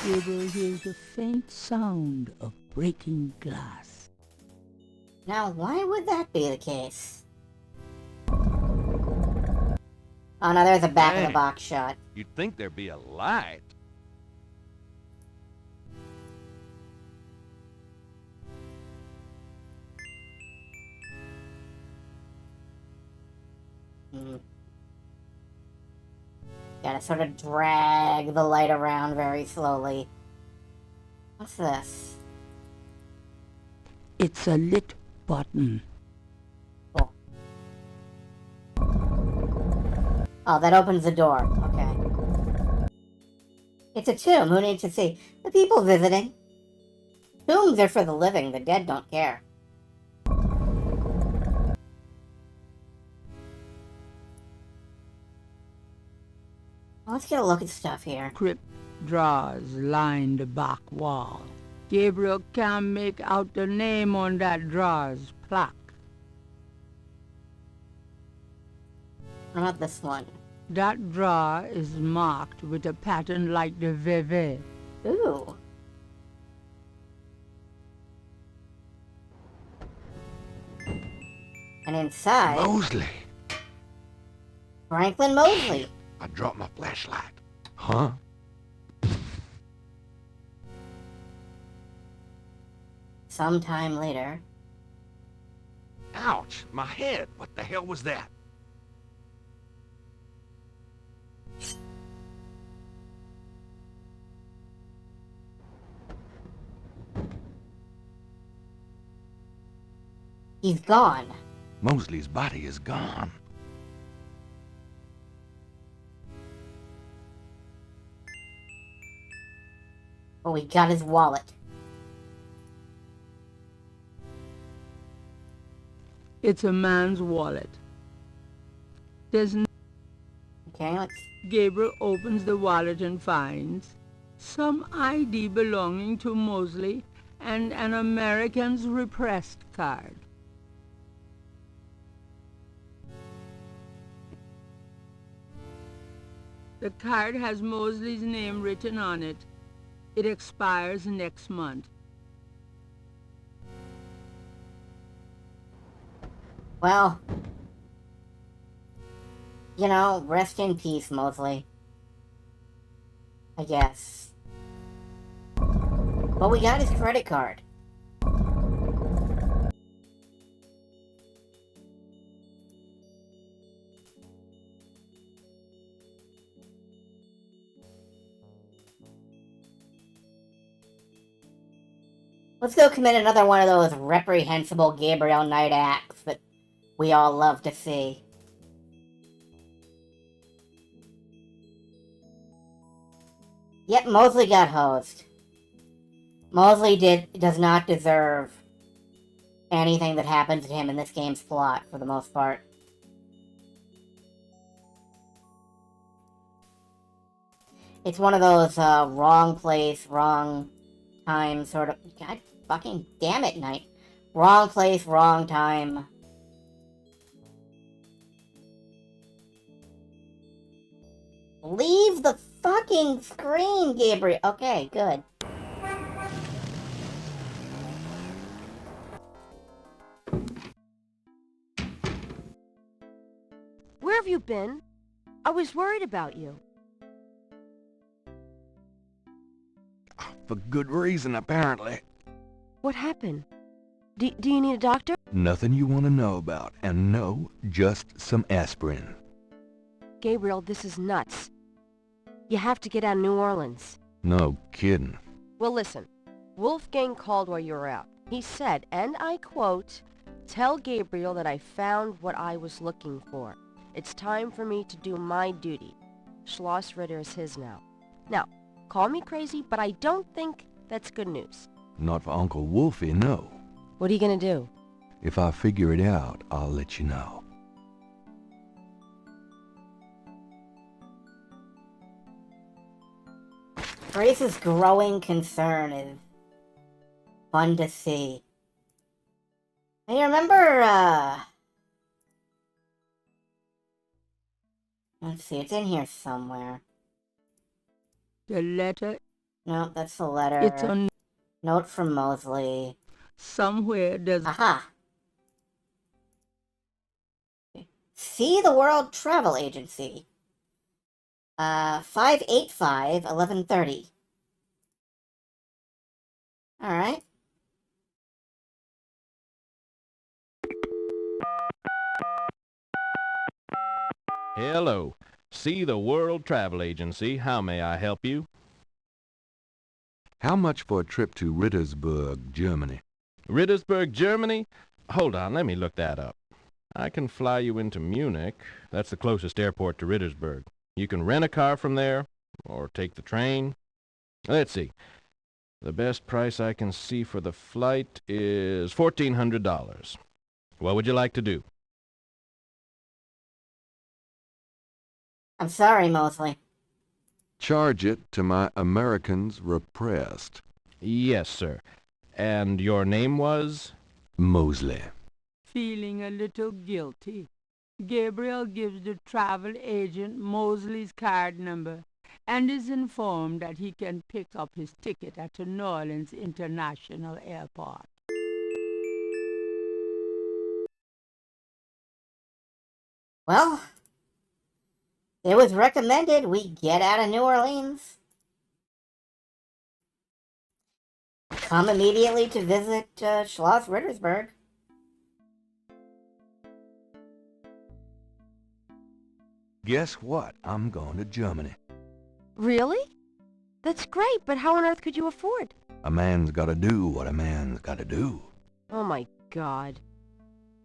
Gabriel hears a faint sound of breaking glass. Now, why would that be the case? Oh, no, there's a back of the box shot. You'd think there'd be a light. Gotta sort of drag the light around very slowly. What's this? It's a lit button. Oh, that opens the door. Okay. It's a tomb. Who needs to see? The people visiting. Tombs are for the living. The dead don't care. Let's get a look at stuff here. Crypt drawers line the back wall. Gabriel can't make out the name on that drawer's plaque. What about this one? That drawer is marked with a pattern like the VV. Ooh. And inside... Mosley! Franklin Mosley. I dropped my flashlight. Huh? Sometime later. Ouch! My head! What the hell was that? He's gone. Mosley's body is gone. But we got his wallet. It's a man's wallet. There's no... Okay, let's... Gabriel opens the wallet and finds some ID belonging to Mosley and an American's repressed card. The card has Mosley's name written on it. It expires next month. Well, you know, rest in peace, Mosley. I guess. But we got his credit card. Let's go commit another one of those reprehensible Gabriel Knight acts that we all love to see. Yep, Mosley got hosed. Mosley does not deserve anything that happens to him in this game's plot, for the most part. It's one of those wrong place, wrong time sort of... God fucking damn it, Knight. Wrong place, wrong time. Leave the fucking screen, Gabriel. Okay, good. Where have you been? I was worried about you. For good reason, apparently. What happened? Do you need a doctor? Nothing you want to know about, and no, just some aspirin. Gabriel, this is nuts. You have to get out of New Orleans. No kidding. Well, listen. Wolfgang called while you were out. He said, and I quote, "Tell Gabriel that I found what I was looking for. It's time for me to do my duty. Schloss Ritter is his now." Now, call me crazy, but I don't think that's good news. Not for Uncle Wolfie, no. What are you gonna do? If I figure it out, I'll let you know. Grace's growing concern is fun to see. Hey, remember, let's see, it's in here somewhere. The letter... No, that's the letter. It's on... Note from Mosley. Somewhere there's... Aha! See the World Travel Agency. 585-1130. Alright. Hello. See the World Travel Agency. How may I help you? How much for a trip to Rittersburg, Germany? Rittersburg, Germany? Hold on, let me look that up. I can fly you into Munich. That's the closest airport to Rittersburg. You can rent a car from there, or take the train. Let's see. The best price I can see for the flight is $1,400. What would you like to do? I'm sorry, Mosley. Charge it to my Americans repressed. Yes, sir. And your name was? Mosley. Feeling a little guilty, Gabriel gives the travel agent Mosley's card number and is informed that he can pick up his ticket at the New Orleans International Airport. Well, it was recommended we get out of New Orleans. Come immediately to visit Schloss Rittersburg. Guess what? I'm going to Germany. Really? That's great, but how on earth could you afford? A man's gotta do what a man's gotta do. Oh my god.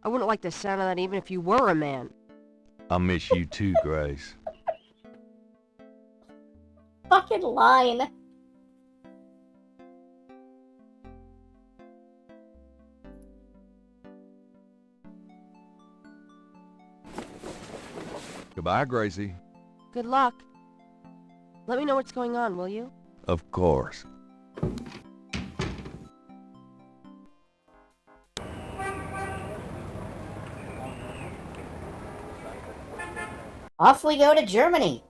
I wouldn't like the sound of that even if you were a man. I miss you too, Grace. Fucking line. Goodbye, Gracie. Good luck. Let me know what's going on, will you? Of course. Off we go to Germany.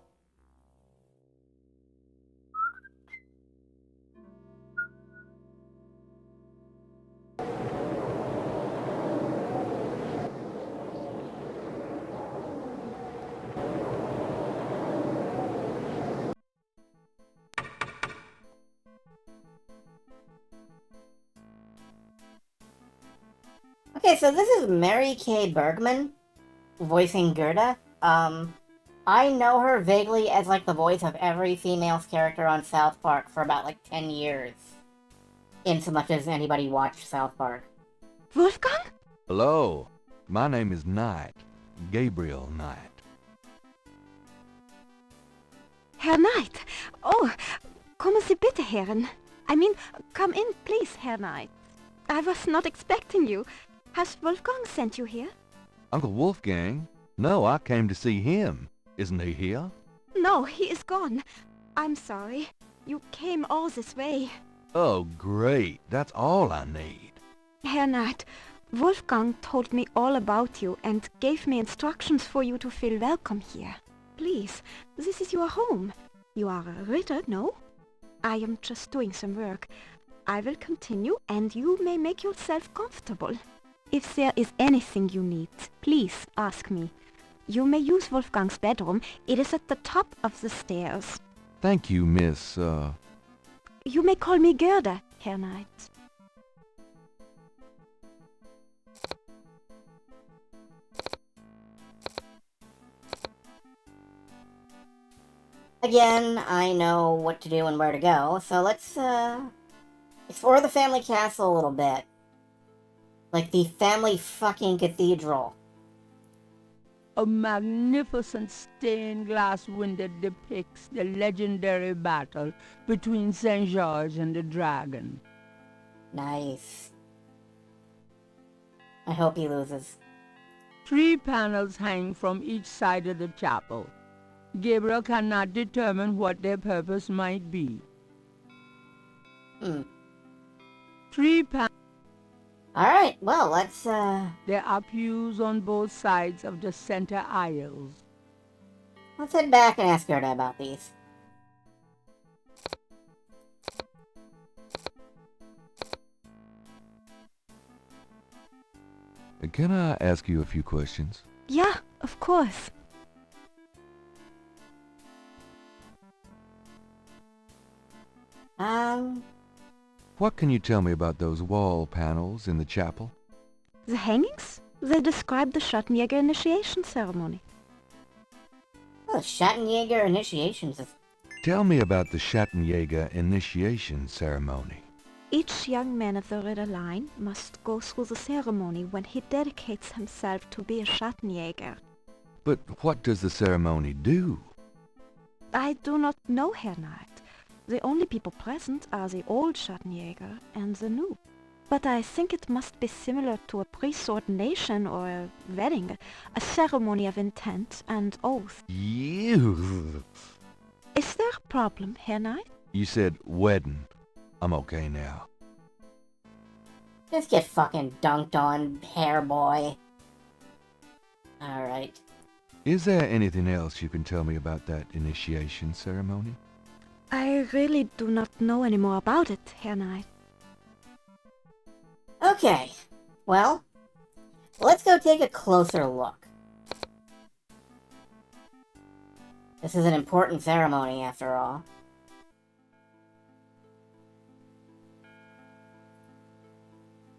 Okay, so this is Mary Kay Bergman, voicing Gerda. I know her vaguely as, like, the voice of every female character on South Park for about, like, 10 years. In so much as anybody watched South Park. Wolfgang? Hello. My name is Knight. Gabriel Knight. Herr Knight! Oh, kommen Sie bitte, Herren. I mean, come in, please, Herr Knight. I was not expecting you. Has Wolfgang sent you here? Uncle Wolfgang? No, I came to see him. Isn't he here? No, he is gone. I'm sorry. You came all this way. Oh, great. That's all I need. Herr Knight, Wolfgang told me all about you and gave me instructions for you to feel welcome here. Please, this is your home. You are a Ritter, no? I am just doing some work. I will continue and you may make yourself comfortable. If there is anything you need, please ask me. You may use Wolfgang's bedroom. It is at the top of the stairs. Thank you, Miss, You may call me Gerda, Herr Knight. Again, I know what to do and where to go, so let's, explore the family castle a little bit. Like the family fucking cathedral. A magnificent stained glass window depicts the legendary battle between St. George and the dragon. Nice. I hope he loses. 3 panels hang from each side of the chapel. Gabriel cannot determine what their purpose might be. 3 panels. Alright, well, let's, There are pews on both sides of the center aisles. let's head back and ask Gerda about these. Can I ask you a few questions? Yeah, of course. What can you tell me about those wall panels in the chapel? The hangings? They describe the Schattenjäger initiation ceremony. Oh, Schattenjäger initiations is... Tell me about the Schattenjäger initiation ceremony. Each young man of the Ritter line must go through the ceremony when he dedicates himself to be a Schattenjäger. But what does the ceremony do? I do not know, Herr Knight. The only people present are the old Schattenjäger and the new. But I think it must be similar to a priest's ordination or a wedding, a ceremony of intent and oath. You. Is there a problem, Herr Knight? You said wedding. I'm okay now. Just get fucking dunked on, hair boy. Alright. Is there anything else you can tell me about that initiation ceremony? I really do not know any more about it, Herr Knight. Okay. Well, let's go take a closer look. This is an important ceremony, after all.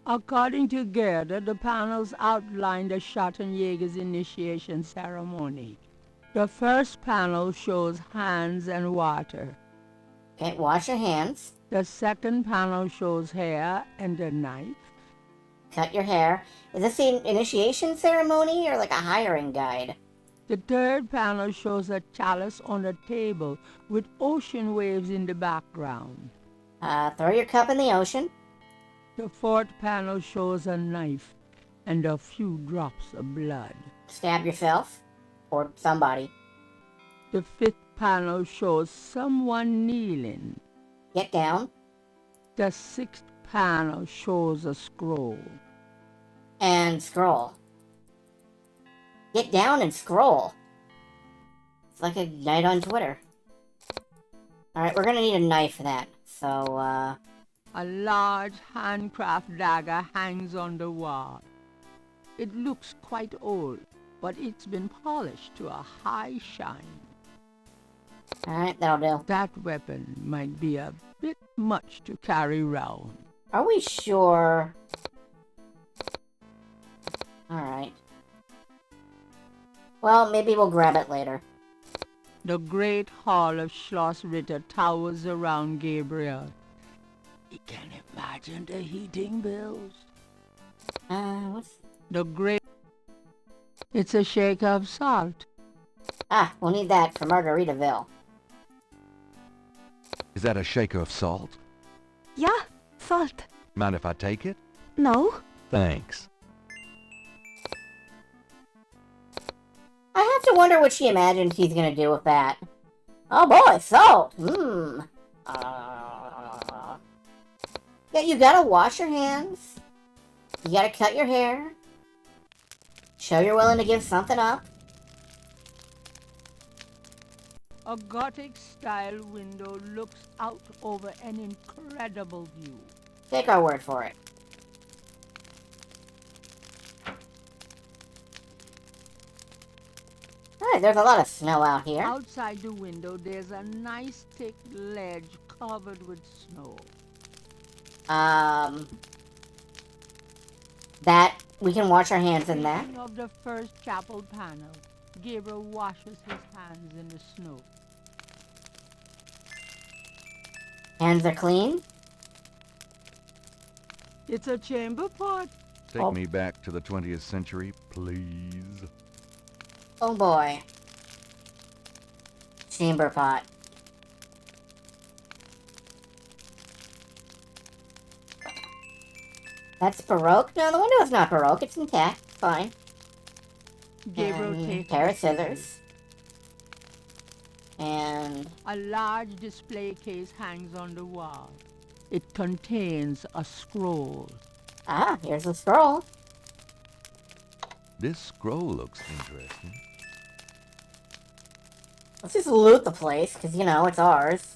According to Gerda, the panels outline the Schattenjäger's initiation ceremony. The first panel shows hands and water. Okay, wash your hands. The second panel shows hair and a knife. Cut your hair. Is this the initiation ceremony or like a hiring guide? The third panel shows a chalice on a table with ocean waves in the background. Throw your cup in the ocean. The fourth panel shows a knife and a few drops of blood. Stab yourself. Or somebody. The fifth panel shows someone kneeling. Get down. The sixth panel shows a scroll. And scroll. Get down and scroll. It's like a night on Twitter. Alright, we're gonna need a knife for that. So, A large handcraft dagger hangs on the wall. It looks quite old, but it's been polished to a high shine. Alright, that'll do. That weapon might be a bit much to carry round. Are we sure? Alright. Well, maybe we'll grab it later. The great hall of Schloss Ritter towers around Gabriel. He can imagine the heating bills. What's... The great... It's a shaker of salt. Ah, we'll need that for Margaritaville. Is that a shaker of salt? Yeah, salt. Mind if I take it? No? Thanks. I have to wonder what she imagines he's gonna do with that. Oh boy, salt! Yeah, you gotta wash your hands. You gotta cut your hair. Show you're willing to give something up. A Gothic-style window looks out over an incredible view. Take our word for it. Alright, there's a lot of snow out here. Outside the window, there's a nice thick ledge covered with snow. That, we can wash our hands in that. Speaking of the first chapel panel, Gabriel washes his hands in the snow. Hands are clean. It's a chamber pot. Take me back to the 20th century, please. Oh boy. Chamber pot. That's Baroque? No, the window is not Baroque. It's intact. Fine. Gabriel And takes pair the of scissors. And a large display case hangs on the wall. It contains a scroll. ah, here's the scroll. This scroll looks interesting. Let's just loot the place, because, you know, it's ours.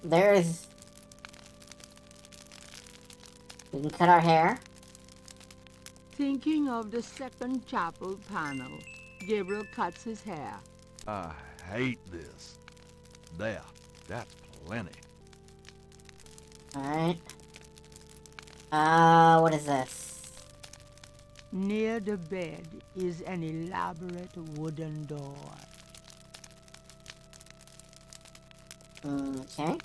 There's... We can cut our hair. Thinking of the second chapel panel, Gabriel cuts his hair. I hate this. There, that's plenty. Alright. What is this? Near the bed is an elaborate wooden door. Okay.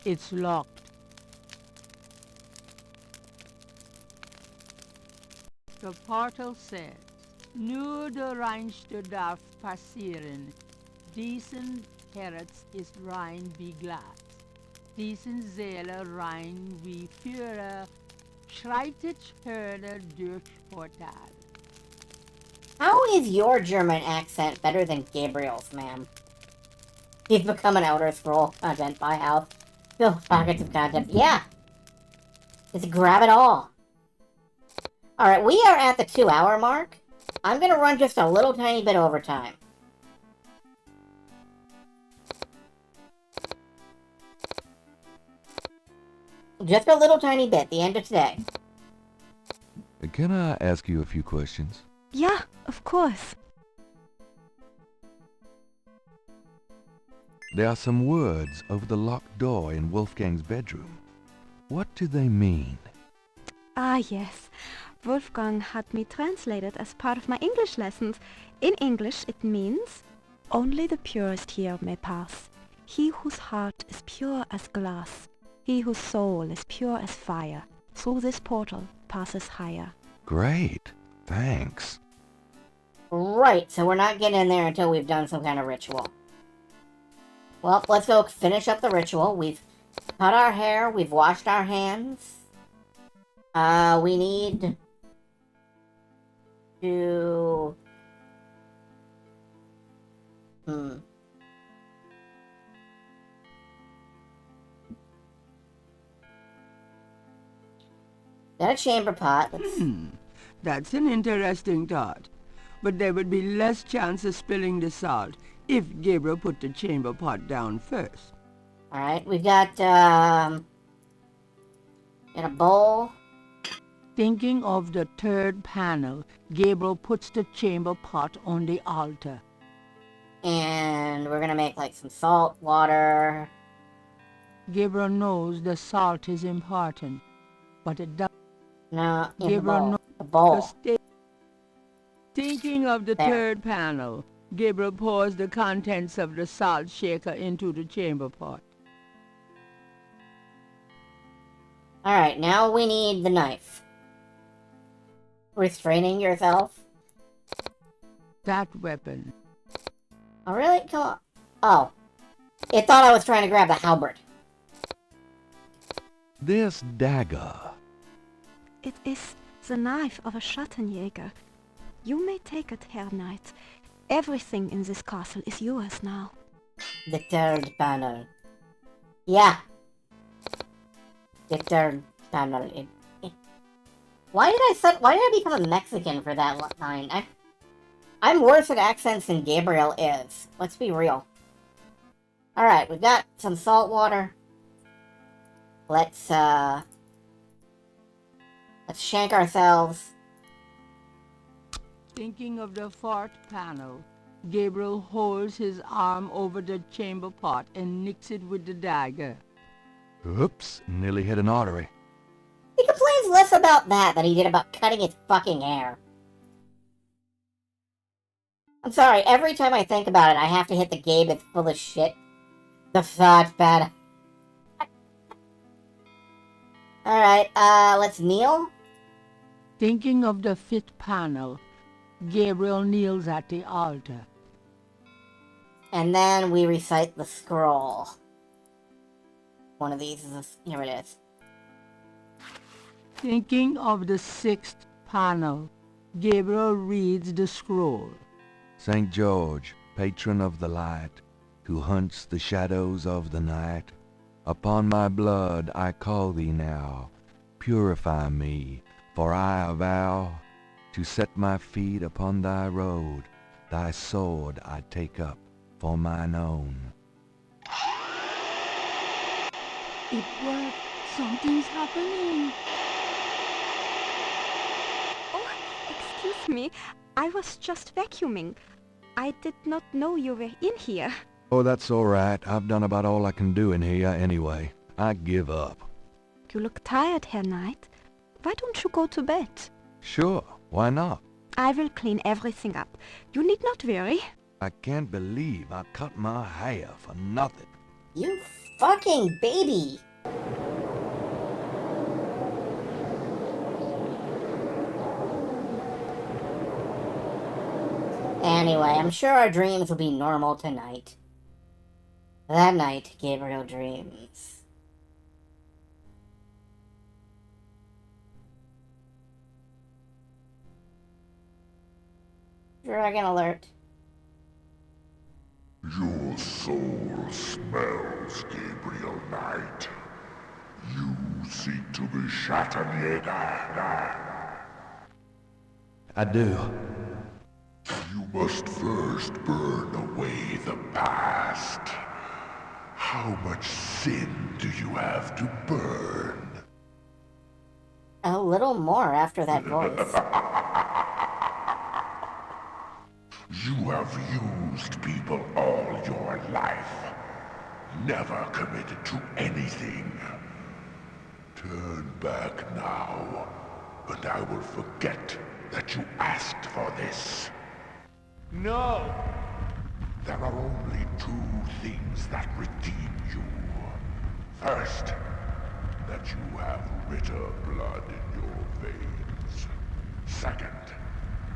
It's locked. The portal says, Nur der Reinste darf passieren. Diesen Herz ist rein wie Glas. Diesen Seele rein wie Führer. Schreitet Hörner durch Portal. How is your German accent better than Gabriel's, ma'am? He's become an Elder Scroll content buy house. Fill pockets of content. Yeah! Just grab it all. Alright, we are at the 2-hour mark. I'm gonna run just a little tiny bit overtime. Just a little tiny bit, the end of today. Can I ask you a few questions? Yeah, of course. There are some words over the locked door in Wolfgang's bedroom. What do they mean? Ah, yes. Wolfgang had me translated as part of my English lessons. In English it means, only the purest here may pass. He whose heart is pure as glass, he whose soul is pure as fire, through this portal passes higher. Great. Thanks. Right, so we're not getting in there until we've done some kind of ritual. Well, let's go finish up the ritual. We've cut our hair, we've washed our hands. We need to... Got a chamber pot. That's an interesting thought. But there would be less chance of spilling the salt if Gabriel put the chamber pot down first. Alright, we've got, in a bowl. Thinking of the third panel, Gabriel puts the chamber pot on the altar. And we're gonna make, like, some salt, water. Gabriel knows the salt is important, but it does. No, in Gabriel the bowl. Thinking of the third panel, Gabriel pours the contents of the salt shaker into the chamber pot. Alright, now we need the knife. Restraining yourself? That weapon. Oh, really? Come on. Oh. It thought I was trying to grab the halberd. This dagger. It is the knife of a Schattenjäger. You may take it, Herr Knight. Everything in this castle is yours now. The third panel. Yeah. The third panel. Why did I become a Mexican for that line? I'm worse at accents than Gabriel is. Let's be real. Alright, we've got some salt water. Let's shank ourselves. Thinking of the fourth panel, Gabriel holds his arm over the chamber pot and nicks it with the dagger. Oops, nearly hit an artery. He complains less about that than he did about cutting his fucking hair. I'm sorry, every time I think about it, I have to hit the Gabe is full of shit. The thought bad. Alright, let's kneel. Thinking of the fifth panel, Gabriel kneels at the altar. And then we recite the scroll. One of these is here it is. Thinking of the sixth panel, Gabriel reads the scroll. St. George, patron of the light, who hunts the shadows of the night, upon my blood I call thee now, purify me, for I avow to set my feet upon thy road, thy sword I take up for mine own. It worked. Something's happening. Oh, excuse me. I was just vacuuming. I did not know you were in here. Oh, that's all right. I've done about all I can do in here anyway. I give up. You look tired, Herr Knight. Why don't you go to bed? Sure, why not? I will clean everything up. You need not worry. I can't believe I cut my hair for nothing. You fucking baby! Anyway, I'm sure our dreams will be normal tonight. That night, Gabriel dreams. Dragon alert. Your soul smells, Gabriel Knight. You seek to be Schattenjäger. I do. You must first burn away the past. How much sin do you have to burn? A little more after that voice. You have used people all your life. never committed to anything. Turn back now, and I will forget that you asked for this. No! There are only two things that redeem you. First, that you have Ritter blood in your veins. Second,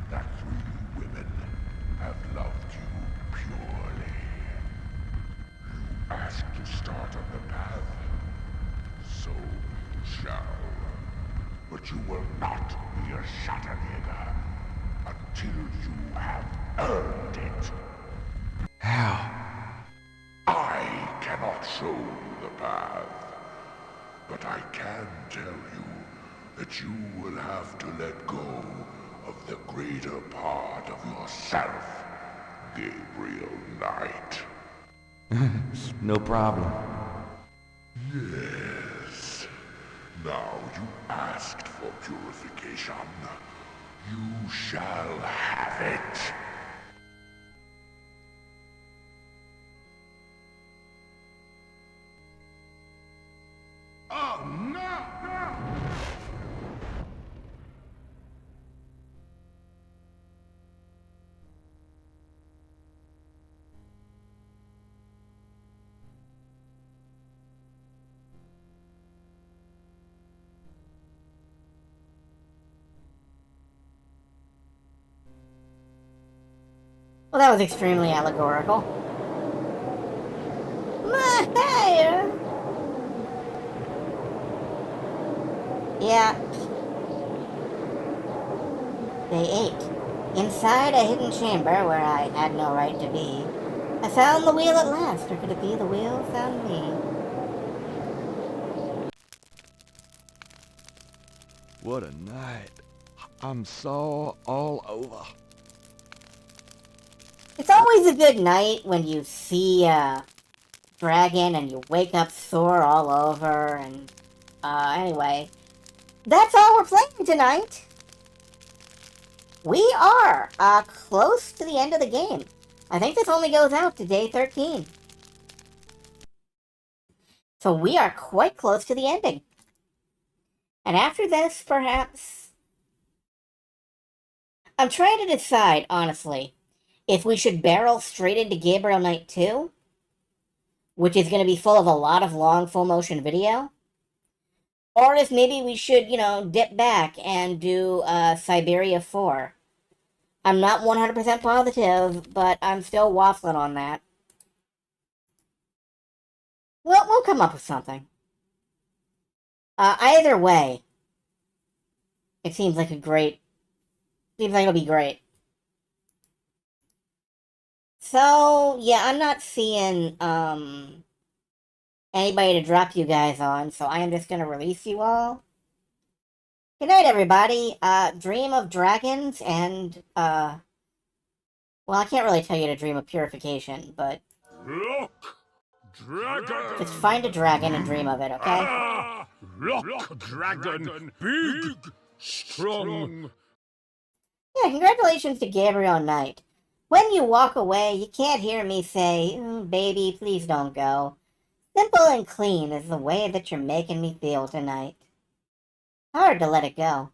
that 3 women have loved you purely. You asked to start on the path, so you shall. But you will not be a Schattenjäger until you have earned it. How? I cannot show you the path, but I can tell you that you will have to let go of the greater part of yourself, Gabriel Knight. No problem. Yes. Now you asked for purification. You shall have it. Oh, no! No! Well, that was extremely allegorical. Yeah. Day 8. Inside a hidden chamber where I had no right to be, I found the wheel at last, or could it be the wheel found me? What a night. I'm sore all over. It's always a good night when you see a dragon and you wake up sore all over, and, anyway. That's all we're playing tonight. We are, close to the end of the game. I think this only goes out to day 13. So we are quite close to the ending. And after this, perhaps... I'm trying to decide, honestly, if we should barrel straight into Gabriel Knight 2, which is going to be full of a lot of long full-motion video, or if maybe we should, you know, dip back and do Siberia 4. I'm not 100% positive, but I'm still waffling on that. Well, we'll come up with something. Either way, it seems like it'll be great. So, yeah, I'm not seeing, anybody to drop you guys on, so I am just gonna release you all. Good night, everybody. Dream of dragons and, well, I can't really tell you to dream of purification, but... Look! Dragon! Just find a dragon and dream of it, okay? Look, dragon! Big! Strong! Yeah, congratulations to Gabriel Knight. When you walk away, you can't hear me say, baby, please don't go. Simple and clean is the way that you're making me feel tonight. Hard to let it go.